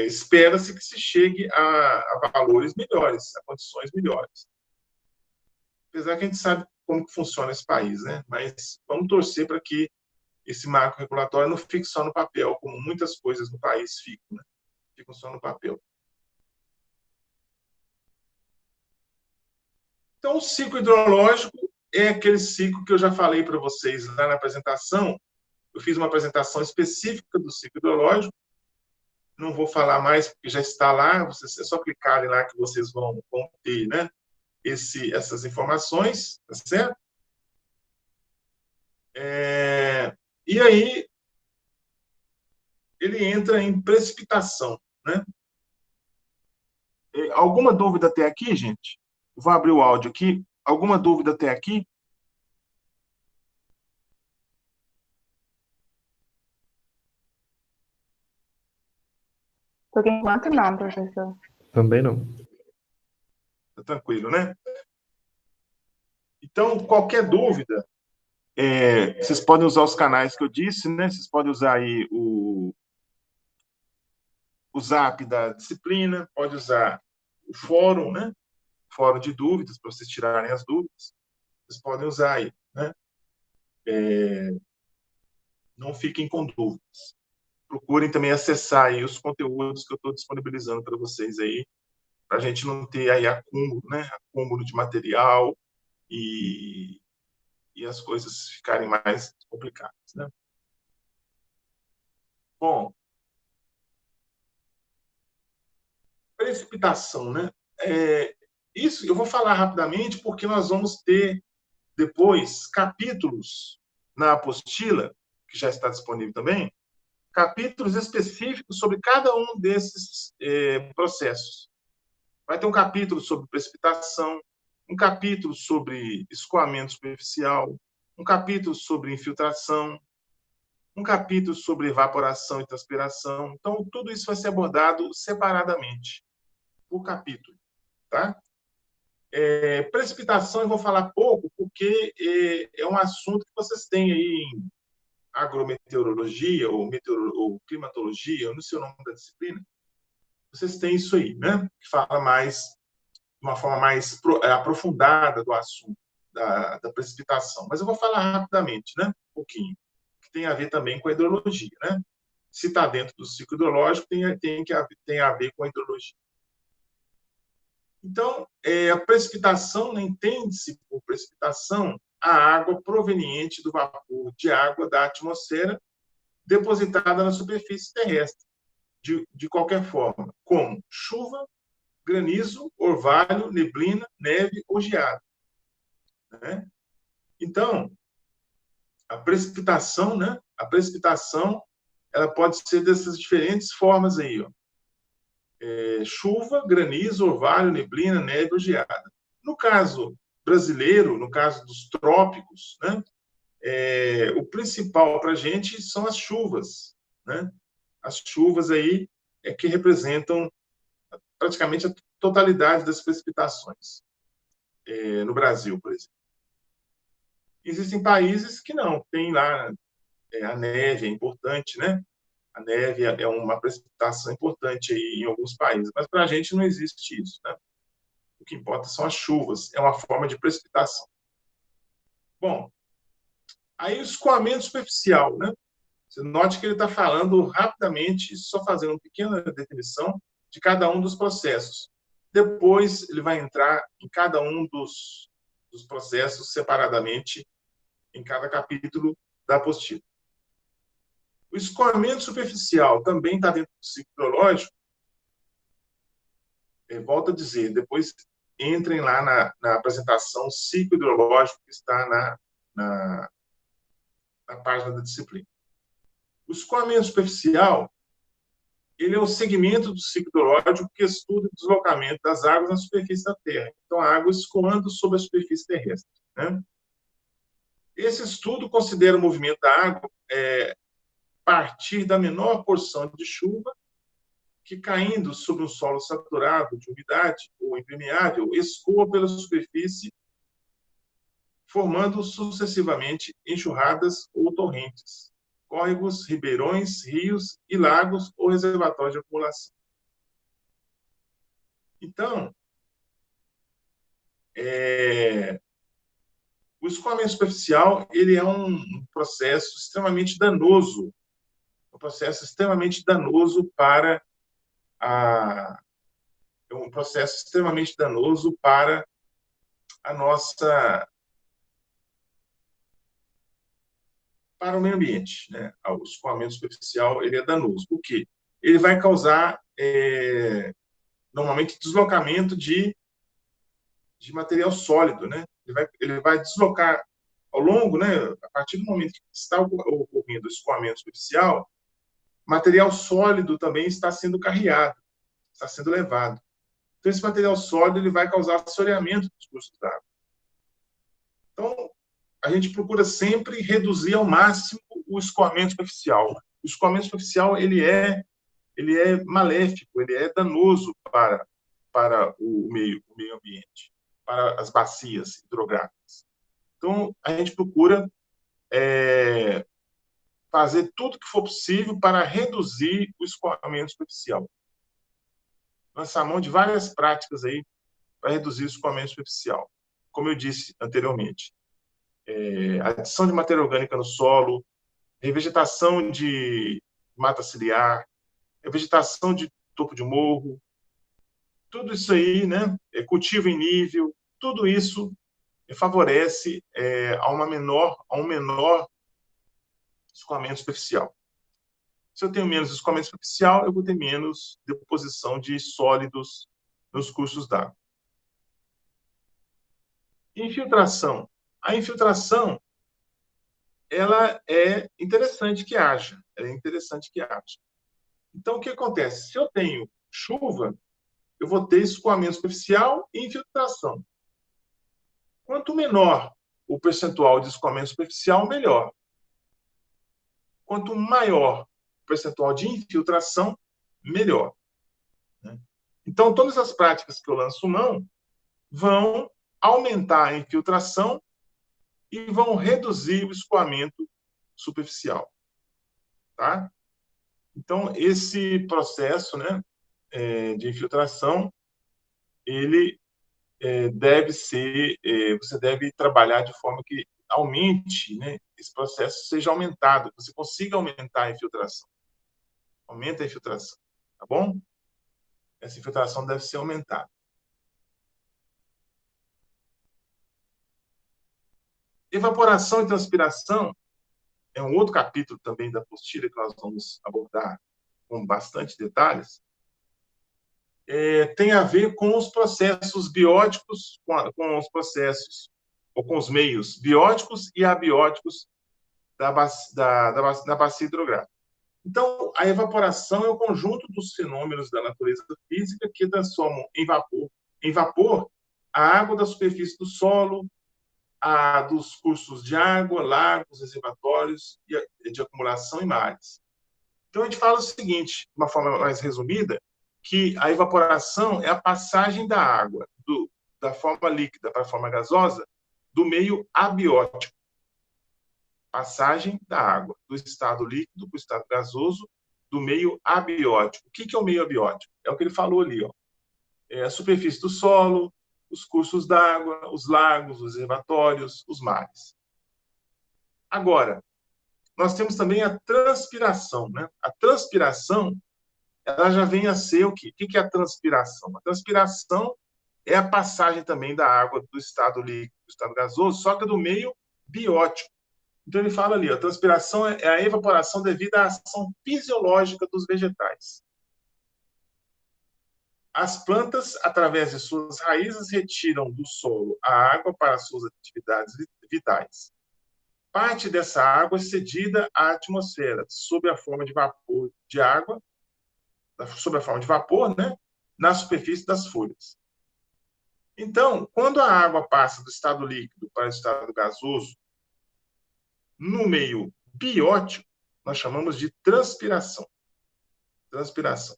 espera-se que se chegue a valores melhores, a condições melhores. Apesar que a gente sabe como que funciona esse país, né? Mas vamos torcer para que esse marco regulatório não fique só no papel, como muitas coisas no país ficam, né? Ficam só no papel. Então, o ciclo hidrológico é aquele ciclo que eu já falei para vocês lá na apresentação. Eu fiz uma apresentação específica do ciclo hidrológico. Não vou falar mais, porque já está lá. É só clicarem lá que vocês vão ter, né, essas informações, tá certo? E aí, ele entra em precipitação, né? Alguma dúvida até aqui, gente? Vou abrir o áudio aqui. Alguma dúvida até aqui?
Por enquanto não, professor.
Também não.
Tá tranquilo, né? Então, qualquer dúvida, vocês podem usar os canais que eu disse, né? Vocês podem usar aí o Zap da disciplina, pode usar o fórum, né? Fórum de dúvidas, para vocês tirarem as dúvidas. Vocês podem usar aí, né? Não fiquem com dúvidas. Procurem também acessar aí os conteúdos que eu estou disponibilizando para vocês aí, para a gente não ter aí acúmulo, né? Acúmulo de material e as coisas ficarem mais complicadas, né? Bom, precipitação, né? Isso eu vou falar rapidamente, porque nós vamos ter depois capítulos na apostila, que já está disponível também, capítulos específicos sobre cada um desses processos. Vai ter um capítulo sobre precipitação, um capítulo sobre escoamento superficial, um capítulo sobre infiltração, um capítulo sobre evaporação e transpiração. Então, tudo isso vai ser abordado separadamente, por capítulo. Tá? Precipitação eu vou falar pouco, porque é um assunto que vocês têm aí em agrometeorologia ou climatologia, eu não sei o nome da disciplina, vocês têm isso aí, né? Que fala mais, de uma forma mais aprofundada do assunto da precipitação. Mas eu vou falar rapidamente, né? Um pouquinho, que tem a ver também com a hidrologia, né? Se está dentro do ciclo hidrológico, tem a ver com a hidrologia. Então, a precipitação, né, entende-se por precipitação a água proveniente do vapor de água da atmosfera depositada na superfície terrestre, de qualquer forma, como chuva, granizo, orvalho, neblina, neve ou geada. Né? Então, a precipitação, né? A precipitação, ela pode ser dessas diferentes formas aí, ó. Chuva, granizo, orvalho, neblina, neve ou geada. No caso brasileiro, no caso dos trópicos, né? O principal para a gente são as chuvas, né? As chuvas aí que representam praticamente a totalidade das precipitações no Brasil, por exemplo. Existem países que não, tem lá a neve, é importante, né? A neve é uma precipitação importante aí em alguns países, mas para a gente não existe isso, né? O que importa são as chuvas, é uma forma de precipitação. Bom, aí o escoamento superficial, né? Você note que ele está falando rapidamente, só fazendo uma pequena definição de cada um dos processos. Depois ele vai entrar em cada um dos processos separadamente, em cada capítulo da apostila. O escoamento superficial também está dentro do ciclo hidrológico. Volto a dizer, depois entrem lá na apresentação ciclo hidrológico que está na página da disciplina. O escoamento superficial, ele é o segmento do ciclo hidrológico que estuda o deslocamento das águas na superfície da Terra. Então, a água escoando sobre a superfície terrestre. Né? Esse estudo considera o movimento da água a partir da menor porção de chuva que, caindo sobre um solo saturado de umidade ou impermeável, escoa pela superfície, formando sucessivamente enxurradas ou torrentes, córregos, ribeirões, rios e lagos ou reservatórios de acumulação. Então, o escoamento superficial ele é um processo extremamente danoso, para a nossa para o meio ambiente, né? O escoamento superficial ele é danoso. Por quê? Ele vai causar normalmente deslocamento de material sólido, né? Ele vai deslocar ao longo, né? A partir do momento que está ocorrendo o escoamento superficial, material sólido também está sendo carreado, está sendo levado. Então, esse material sólido ele vai causar assoreamento dos cursos d'água. Então, a gente procura sempre reduzir ao máximo o escoamento superficial. O escoamento superficial ele é maléfico, ele é danoso para o meio ambiente, para as bacias hidrográficas. Então, a gente procura fazer tudo que for possível para reduzir o escoamento superficial. Lançar mão de várias práticas aí para reduzir o escoamento superficial. Como eu disse anteriormente, adição de matéria orgânica no solo, revegetação de mata ciliar, revegetação de topo de morro, tudo isso aí, né, cultivo em nível, tudo isso favorece a um menor escoamento superficial. Se eu tenho menos escoamento superficial, eu vou ter menos deposição de sólidos nos cursos d'água. Infiltração. A infiltração ela é interessante que haja. Ela é interessante que haja. Então, o que acontece? Se eu tenho chuva, eu vou ter escoamento superficial e infiltração. Quanto menor o percentual de escoamento superficial, melhor. Quanto maior o percentual de infiltração, melhor. Então, todas as práticas que eu lanço mão vão aumentar a infiltração e vão reduzir o escoamento superficial. Tá? Então, esse processo, né, de infiltração, ele deve ser, você deve trabalhar de forma que aumente, né, esse processo seja aumentado, que você consiga aumentar a infiltração. Aumenta a infiltração, tá bom? Essa infiltração deve ser aumentada. Evaporação e transpiração é um outro capítulo também da apostila que nós vamos abordar com bastante detalhes. Tem a ver com os processos bióticos, com os processos, ou com os meios bióticos e abióticos da bacia hidrográfica. Então, a evaporação é o conjunto dos fenômenos da natureza física que transformam em vapor a água da superfície do solo, a dos cursos de água, lagos, reservatórios de acumulação e mares. Então, a gente fala o seguinte, de uma forma mais resumida, que a evaporação é a passagem da água da forma líquida para a forma gasosa do meio abiótico. Passagem da água do estado líquido para o estado gasoso do meio abiótico. O que é o meio abiótico? É o que ele falou ali, ó. É a superfície do solo, os cursos d'água, os lagos, os reservatórios, os mares. Agora, nós temos também a transpiração, né? A transpiração, ela já vem a ser o quê? O que é a transpiração? A transpiração é a passagem também da água do estado líquido para o estado gasoso, só que do meio biótico. Então, ele fala ali, a transpiração é a evaporação devido à ação fisiológica dos vegetais. As plantas, através de suas raízes, retiram do solo a água para suas atividades vitais. Parte dessa água é cedida à atmosfera, sob a forma de vapor de água, sob a forma de vapor, né, na superfície das folhas. Então, quando a água passa do estado líquido para o estado gasoso, no meio biótico, nós chamamos de transpiração. Transpiração.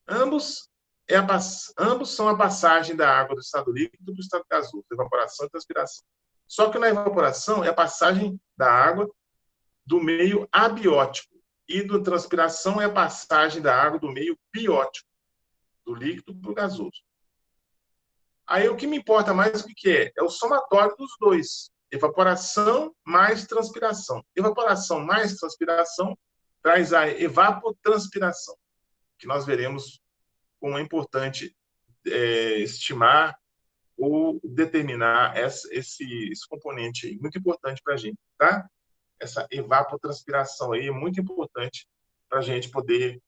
Ambos são a passagem da água do estado líquido para o estado gasoso, evaporação e transpiração. Só que na evaporação é a passagem da água do meio abiótico e na transpiração é a passagem da água do meio biótico, do líquido para o gasoso. Aí o que me importa mais o que é? É o somatório dos dois. Evaporação mais transpiração. Evaporação mais transpiração traz a evapotranspiração, que nós veremos como é importante estimar ou determinar esse componente aí, muito importante para a gente, tá? Essa evapotranspiração aí é muito importante para a gente poder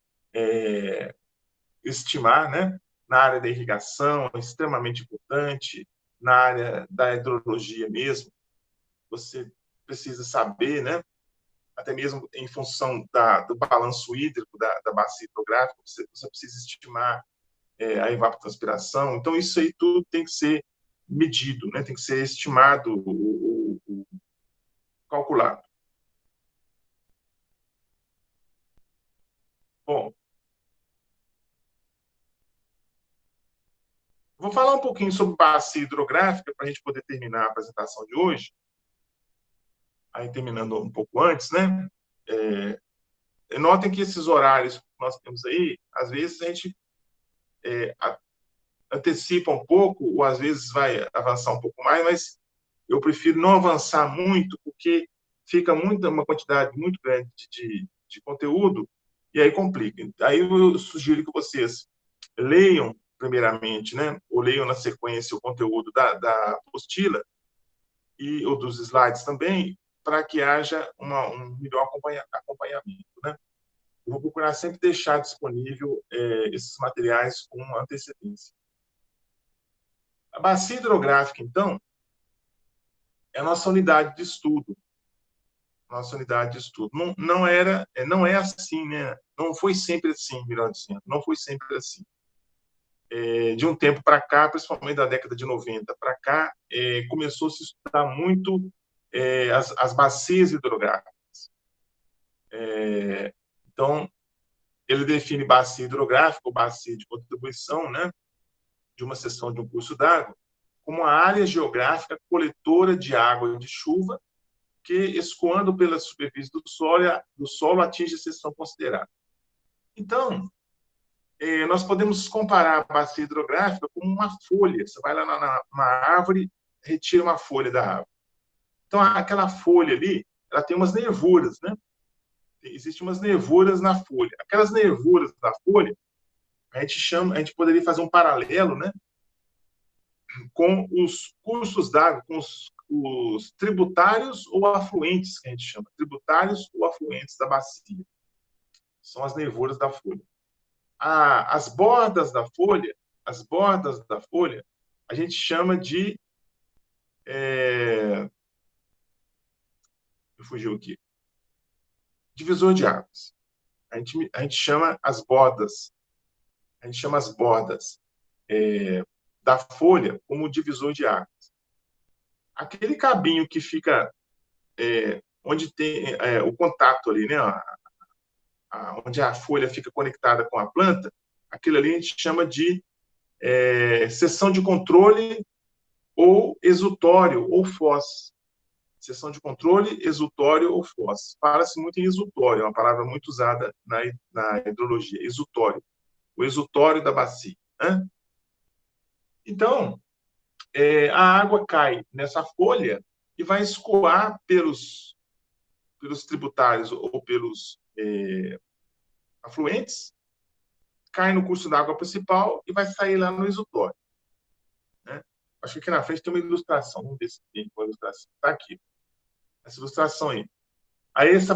estimar, né? Na área da irrigação, é extremamente importante, na área da hidrologia mesmo, você precisa saber, né? Até mesmo em função do balanço hídrico da bacia hidrográfica, você precisa estimar a evapotranspiração. Então, isso aí tudo tem que ser medido, né? Tem que ser estimado, calculado. Bom, vou falar um pouquinho sobre bacia hidrográfica para a gente poder terminar a apresentação de hoje. Aí, terminando um pouco antes, né? Notem que esses horários que nós temos aí, às vezes a gente antecipa um pouco, ou às vezes vai avançar um pouco mais, mas eu prefiro não avançar muito, porque fica uma quantidade muito grande de conteúdo, e aí complica. Aí eu sugiro que vocês leiam, primeiramente, né, ou leiam na sequência o conteúdo da apostila, ou dos slides também, para que haja um melhor acompanhamento, né? Eu vou procurar sempre deixar disponível esses materiais com antecedência. A bacia hidrográfica, então, é a nossa unidade de estudo. nossa unidade de estudo. Não é assim, né? Não foi sempre assim, Miranda de Centro. Não foi sempre assim. De um tempo para cá, principalmente da década de 90 para cá, começou a se estudar muito as bacias hidrográficas. Então, ele define bacia hidrográfica ou bacia de contribuição, né, de uma seção de um curso d'água, como uma área geográfica coletora de água de chuva que, escoando pela superfície do solo atinge a seção considerada. Então, nós podemos comparar a bacia hidrográfica com uma folha. Você vai lá numa árvore, retira uma folha da árvore. Então, aquela folha ali, ela tem umas nervuras, né? Existem umas nervuras na folha. Aquelas nervuras da folha, a gente poderia fazer um paralelo, né, com os cursos d'água, com os tributários ou afluentes, que a gente chama, tributários ou afluentes da bacia. São as nervuras da folha. As bordas da folha, a gente chama de fugiu aqui. Divisor de águas. A gente chama as bordas. A gente chama as bordas da folha como divisor de águas. Aquele cabinho que fica onde tem o contato ali, né? Onde a folha fica conectada com a planta, aquilo ali a gente chama de seção de controle ou exutório ou foz. Seção de controle, exutório ou foz. Fala-se muito em exutório, é uma palavra muito usada na hidrologia, exutório. O exutório da bacia. Né? Então, a água cai nessa folha e vai escoar pelos tributários ou pelos afluentes, cai no curso d'água principal e vai sair lá no exutório. Né? Acho que aqui na frente tem uma ilustração. Vamos ver se tem uma ilustração. Está aqui. Essa ilustração aí. Aí esse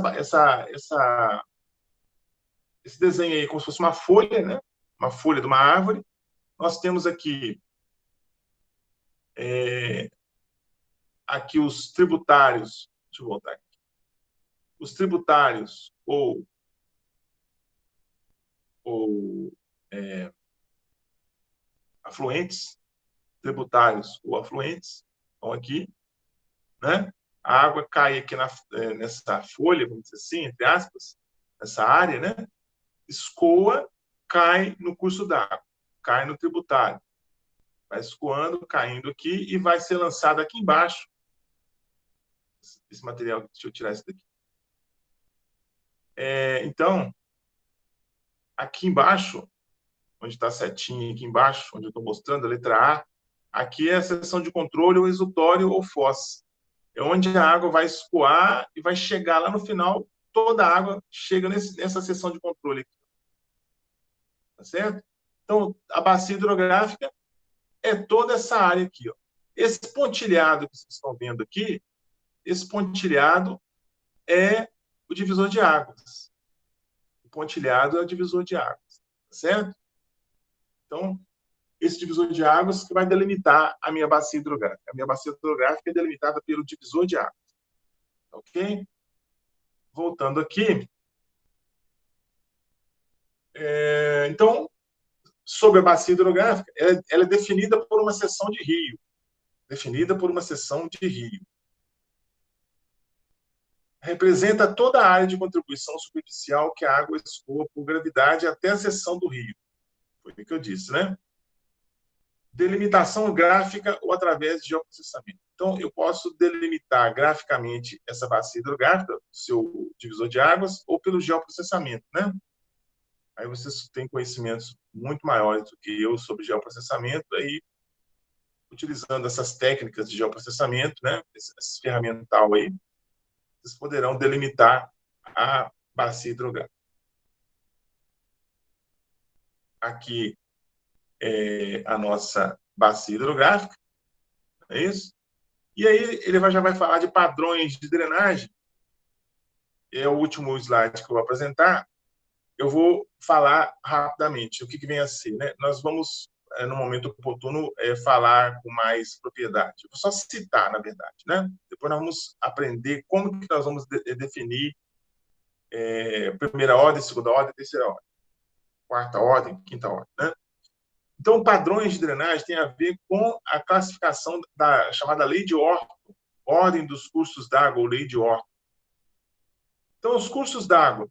desenho aí, como se fosse uma folha, né? Uma folha de uma árvore. Nós temos aqui os tributários. Deixa eu voltar aqui. Os tributários ou afluentes, tributários ou afluentes, estão aqui, né? A água cai aqui nessa folha, vamos dizer assim, entre aspas, nessa área, né? Escoa, cai no curso d'água, cai no tributário, vai escoando, caindo aqui e vai ser lançado aqui embaixo. Esse material, deixa eu tirar esse daqui. Então, aqui embaixo, onde está a setinha aqui embaixo, onde eu estou mostrando a letra A, aqui é a seção de controle ou exutório ou foz. É onde a água vai escoar e vai chegar lá no final, toda a água chega nessa seção de controle aqui. Tá certo? Então, a bacia hidrográfica é toda essa área aqui. Ó. Esse pontilhado que vocês estão vendo aqui, esse pontilhado é o divisor de águas. O pontilhado é o divisor de águas. Tá certo? Então, esse divisor de águas que vai delimitar a minha bacia hidrográfica. A minha bacia hidrográfica é delimitada pelo divisor de águas. Ok? Voltando aqui. Então, sobre a bacia hidrográfica, ela é definida por uma seção de rio. Definida por uma seção de rio. Representa toda a área de contribuição superficial que a água escoa por gravidade até a seção do rio. Foi o que eu disse, né? Delimitação gráfica ou através de geoprocessamento. Então, eu posso delimitar graficamente essa bacia hidrográfica, seu divisor de águas, ou pelo geoprocessamento, né? Aí vocês têm conhecimentos muito maiores do que eu sobre geoprocessamento, aí, utilizando essas técnicas de geoprocessamento, né? Esse ferramental aí, vocês poderão delimitar a bacia hidrográfica. Aqui é a nossa bacia hidrográfica, é isso? E aí ele já vai falar de padrões de drenagem. É o último slide que eu vou apresentar. Eu vou falar rapidamente o que vem a ser. Né? Nós vamos no momento oportuno, falar com mais propriedade. Vou só citar, na verdade, né? Depois nós vamos aprender como que nós vamos definir primeira ordem, segunda ordem, terceira ordem, quarta ordem, quinta ordem, né? Então, padrões de drenagem tem a ver com a classificação da chamada lei de Orton, ordem dos cursos d'água, ou lei de Orton. Então, os cursos d'água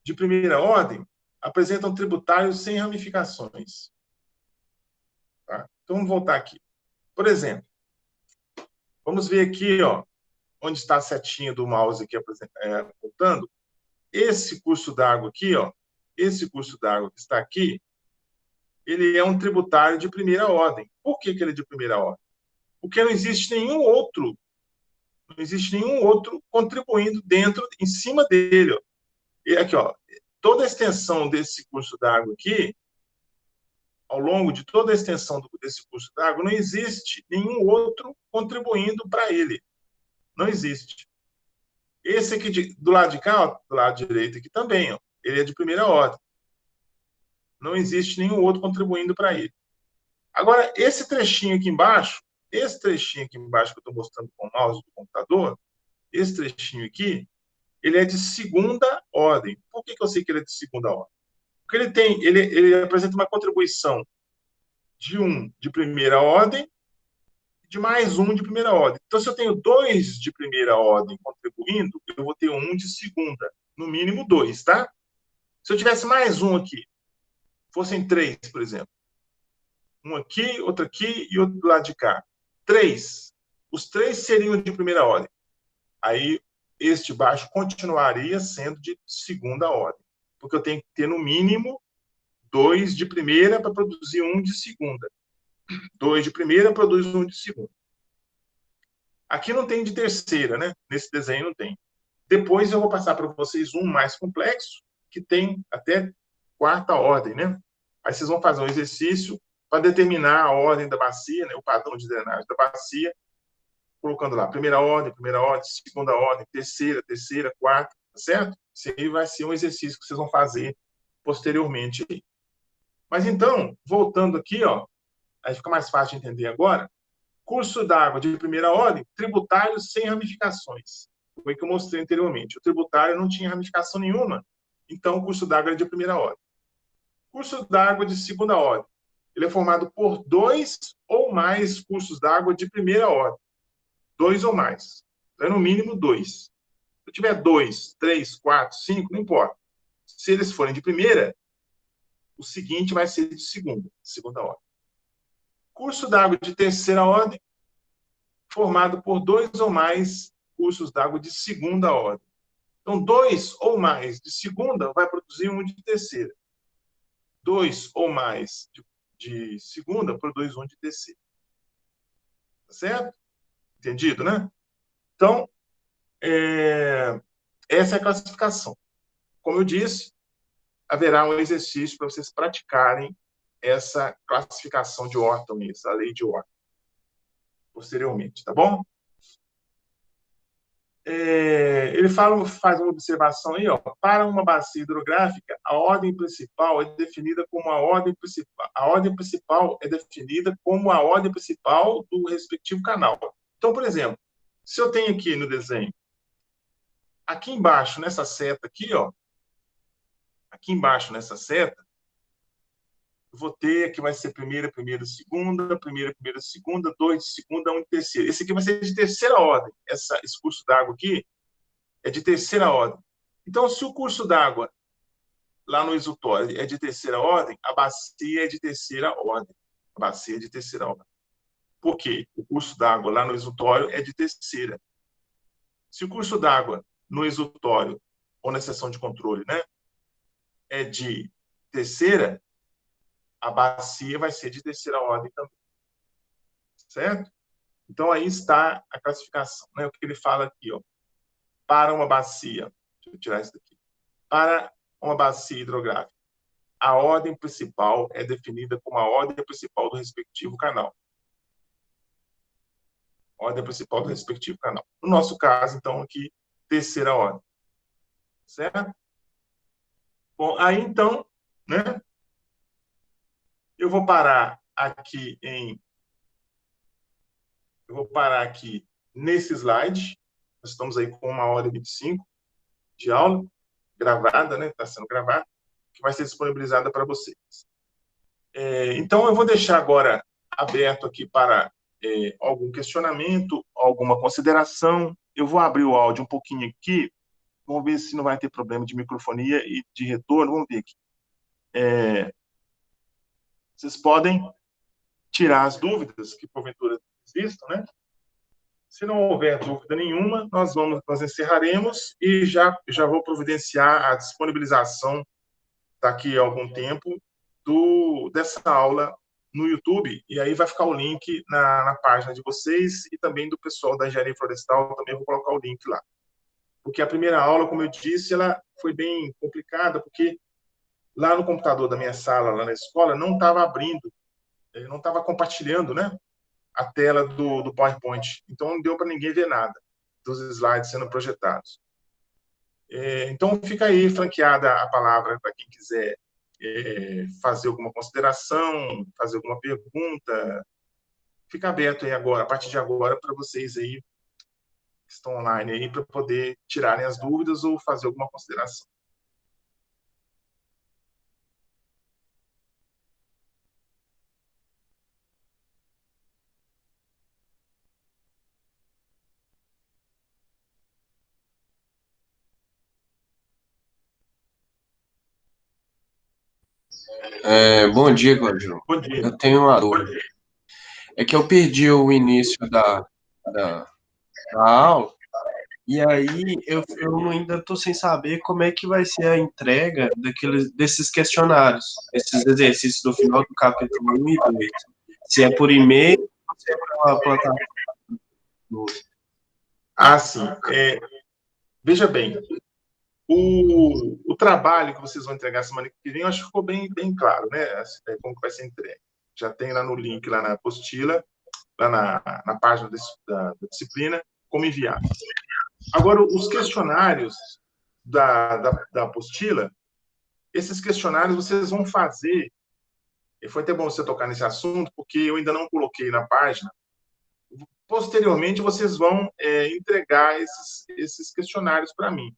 de primeira ordem apresentam tributários sem ramificações. Tá? Então, vamos voltar aqui. Por exemplo, vamos ver aqui, ó, onde está a setinha do mouse aqui apontando. Esse curso d'água aqui, ó, esse curso d'água que está aqui, ele é um tributário de primeira ordem. Por que ele é de primeira ordem? Porque não existe nenhum outro contribuindo em cima dele. Ó. E aqui, ó, toda a extensão desse curso d'água aqui, ao longo de toda a extensão desse curso d'água, não existe nenhum outro contribuindo para ele. Não existe. Esse aqui do lado de cá, ó, do lado direito aqui também, ó, ele é de primeira ordem. Não existe nenhum outro contribuindo para ele. Agora, esse trechinho aqui embaixo que eu estou mostrando com o mouse do computador, esse trechinho aqui, ele é de segunda ordem. Por que eu sei que ele é de segunda ordem? Porque ele apresenta uma contribuição de primeira ordem, de mais um de primeira ordem. Então, se eu tenho 2 de primeira ordem contribuindo, eu vou ter 1 de segunda. No mínimo 2, tá? Se eu tivesse mais um aqui, fossem 3, por exemplo. Um aqui, outro aqui e outro do lado de cá. 3. Os 3 seriam de primeira ordem. Aí, este baixo continuaria sendo de segunda ordem. Porque eu tenho que ter, no mínimo, 2 de primeira para produzir 1 de segunda. 2 de primeira produz 1 de segunda. Aqui não tem de terceira, né? Nesse desenho não tem. Depois eu vou passar para vocês um mais complexo, que tem até quarta ordem, né? Aí vocês vão fazer um exercício para determinar a ordem da bacia, né? O padrão de drenagem da bacia, colocando lá primeira ordem, segunda ordem, terceira, quarta, tá certo? Isso aí vai ser um exercício que vocês vão fazer posteriormente. Mas então, voltando aqui, ó, aí fica mais fácil de entender agora. Curso d'água de primeira ordem, tributário sem ramificações. Foi o que eu mostrei anteriormente. O tributário não tinha ramificação nenhuma, então o curso d'água é de primeira ordem. Curso d'água de segunda ordem. Ele é formado por 2 ou mais cursos d'água de primeira ordem. 2 ou mais. Então, é no mínimo 2. Se eu tiver 2, 3, 4, 5, não importa. Se eles forem de primeira, o seguinte vai ser de segunda ordem. Curso d'água de terceira ordem, formado por 2 ou mais cursos d'água de segunda ordem. Então, 2 ou mais de segunda vai produzir 1 de terceira. 2 ou mais de segunda produz 1 de terceira. Tá certo? Entendido, né? Então, essa é a classificação. Como eu disse, haverá um exercício para vocês praticarem essa classificação de Orton, essa lei de Orton, posteriormente, tá bom? Ele faz uma observação aí, ó. Para uma bacia hidrográfica, a ordem principal é definida como a ordem principal. A ordem principal é definida como a ordem principal do respectivo canal. Então, por exemplo, se eu tenho aqui no desenho, aqui embaixo, nessa seta aqui, ó, aqui embaixo nessa seta, eu vou ter que vai ser primeira, segunda, primeira, segunda, 2 de segunda, 1 de terceira. Esse aqui vai ser de terceira ordem. Esse curso d'água aqui é de terceira ordem. Então, se o curso d'água lá no exutório é de terceira ordem, a bacia é de terceira ordem. A bacia é de terceira ordem. Por quê? O curso d'água lá no exutório é de terceira. Se o curso d'água no exutório, ou na seção de controle, né, é de terceira, a bacia vai ser de terceira ordem também. Certo? Então, aí está a classificação. Né? O que ele fala aqui, ó. Para uma bacia, deixa eu tirar isso daqui. Para uma bacia hidrográfica, a ordem principal é definida como a ordem principal do respectivo canal. Ordem principal do respectivo canal. No nosso caso, então, aqui, terceira ordem. Certo? Bom, aí, então, né? Eu vou parar aqui eu vou parar aqui nesse slide. Nós estamos aí com 1h25 de aula gravada, né? Está sendo gravada, que vai ser disponibilizada para vocês. Então, eu vou deixar agora aberto aqui para algum questionamento, alguma consideração. Eu vou abrir o áudio um pouquinho aqui. Vamos ver se não vai ter problema de microfonia e de retorno. Vamos ver aqui. Vocês podem tirar as dúvidas que, porventura, existam, né? Se não houver dúvida nenhuma, nós encerraremos e já vou providenciar a disponibilização daqui a algum tempo dessa aula no YouTube, e aí vai ficar o link na página de vocês e também do pessoal da Engenharia Florestal, também vou colocar o link lá. Porque a primeira aula, como eu disse, ela foi bem complicada, porque lá no computador da minha sala, lá na escola, não estava abrindo, não estava compartilhando, né, a tela do PowerPoint. Então, não deu para ninguém ver nada dos slides sendo projetados. Então, fica aí franqueada a palavra para quem quiser fazer alguma consideração, fazer alguma pergunta. Fica aberto aí agora, a partir de agora, para vocês aí que estão online aí, para poder tirarem as dúvidas ou fazer alguma consideração.
Bom dia, Claudio.
Bom dia.
Eu tenho uma dúvida. É que eu perdi o início da aula, e aí eu ainda estou sem saber como é que vai ser a entrega desses questionários, esses exercícios do final do capítulo 1 e 2. Se é por e-mail ou se é pela plataforma.
Sim. Veja bem, o trabalho que vocês vão entregar semana que vem, eu acho que ficou bem claro, né? Como que vai ser entregue. Já tem lá no link, lá na apostila, lá na página da disciplina, como enviar. Agora, os questionários da apostila, esses questionários vocês vão fazer, e foi até bom você tocar nesse assunto, porque eu ainda não coloquei na página. Posteriormente, vocês vão entregar esses questionários para mim.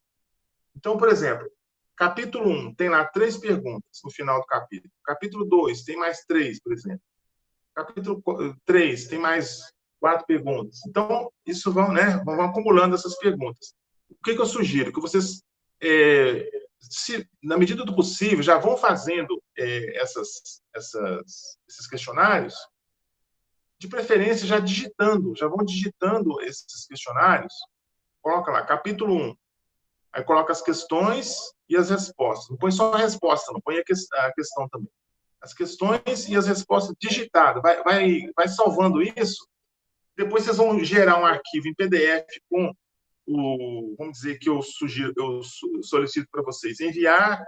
Então, por exemplo, capítulo 1 tem lá 3 perguntas no final do capítulo. Capítulo 2 tem mais 3, por exemplo. Capítulo 3 tem mais 4 perguntas. Então, isso vão acumulando essas perguntas. O que eu sugiro? Que vocês, na medida do possível, já vão fazendo esses questionários, de preferência já vão digitando esses questionários. Coloca lá, capítulo 1. Aí coloca as questões e as respostas. Não põe só a resposta, não põe a questão também. As questões e as respostas digitadas. Vai salvando isso. Depois vocês vão gerar um arquivo em PDF com vamos dizer que eu solicito para vocês enviar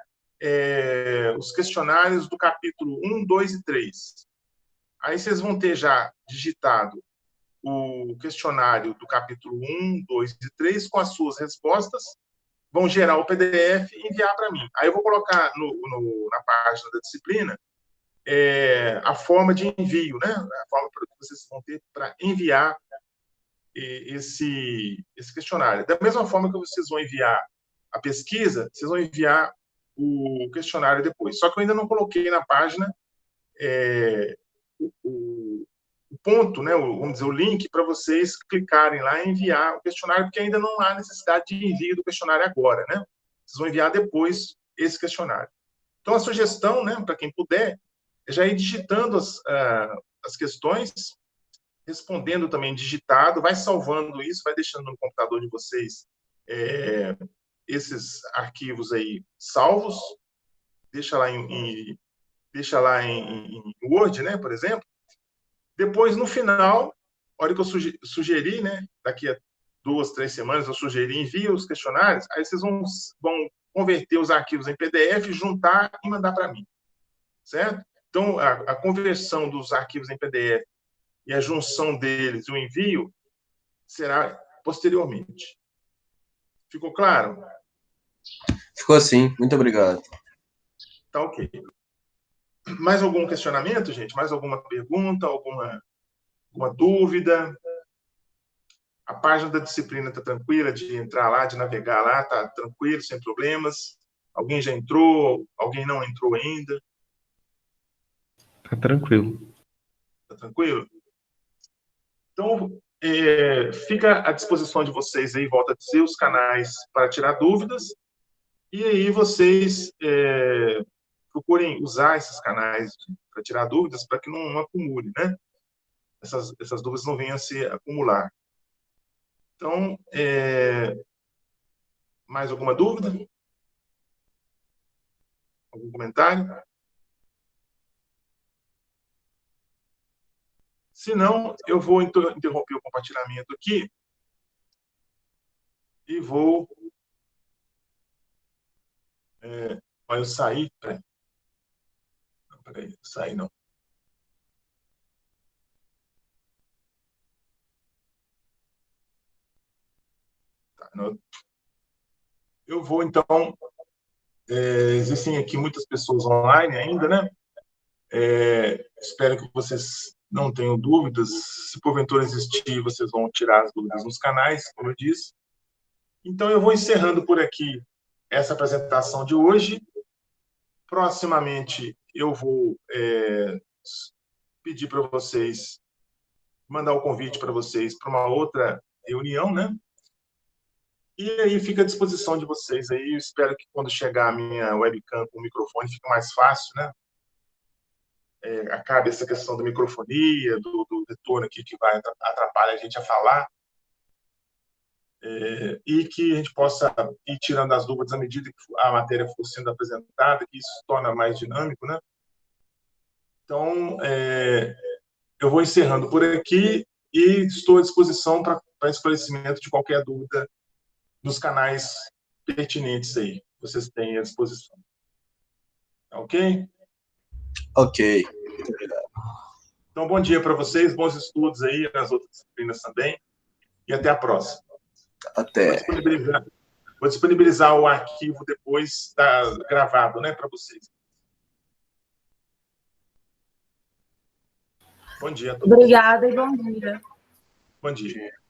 os questionários do capítulo 1, 2 e 3. Aí vocês vão ter já digitado o questionário do capítulo 1, 2 e 3 com as suas respostas, vão gerar o PDF e enviar para mim. Aí eu vou colocar na página da disciplina a forma de envio, né? A forma que vocês vão ter para enviar esse questionário. Da mesma forma que vocês vão enviar a pesquisa, vocês vão enviar o questionário depois. Só que eu ainda não coloquei na página o ponto, né, vamos dizer, o link para vocês clicarem lá e enviar o questionário, porque ainda não há necessidade de envio do questionário agora, né? Vocês vão enviar depois esse questionário. Então, a sugestão, né, para quem puder, é já ir digitando as questões, respondendo também digitado, vai salvando isso, vai deixando no computador de vocês esses arquivos aí salvos, deixa lá em Word, né, por exemplo. Depois, no final, a hora que eu sugeri, né, daqui a 2, 3 semanas, eu sugeri, envia os questionários, aí vocês vão converter os arquivos em PDF, juntar e mandar para mim, certo? Então, a conversão dos arquivos em PDF e a junção deles, o envio, será posteriormente. Ficou claro?
Ficou sim, muito obrigado.
Tá ok. Mais algum questionamento, gente? Mais alguma pergunta? Alguma dúvida? A página da disciplina está tranquila de entrar lá, de navegar lá? Está tranquilo, sem problemas? Alguém já entrou? Alguém não entrou ainda?
Tá tranquilo.
Está tranquilo? Então, fica à disposição de vocês aí, volto a dizer, os canais para tirar dúvidas. E aí vocês procurem usar esses canais para tirar dúvidas para que não acumule, né? Essas dúvidas não venham a se acumular. Então, mais alguma dúvida? Algum comentário? Se não, eu vou interromper o compartilhamento aqui e vou... Mas eu saí... Peraí, saí não. Tá, não. Eu vou, então... existem aqui muitas pessoas online ainda, né? Espero que vocês não tenham dúvidas. Se porventura existir, vocês vão tirar as dúvidas nos canais, como eu disse. Então, eu vou encerrando por aqui essa apresentação de hoje. Proximamente, eu vou pedir para vocês, mandar o convite para vocês para uma outra reunião, né? E aí fica à disposição de vocês. Aí eu espero que quando chegar a minha webcam com o microfone fique mais fácil, né? Acabe essa questão da microfonia, do retorno aqui que vai atrapalhar a gente a falar, e que a gente possa ir tirando as dúvidas à medida que a matéria for sendo apresentada, que isso se torna mais dinâmico, né? Então, eu vou encerrando por aqui e estou à disposição para esclarecimento de qualquer dúvida nos canais pertinentes aí, que vocês têm à disposição. Ok?
Ok.
Então, bom dia para vocês, bons estudos aí nas outras disciplinas também, e até a próxima.
Até.
Vou disponibilizar o arquivo depois gravado, né, para vocês. Bom dia a todos.
Obrigada e bom dia.
Bom dia.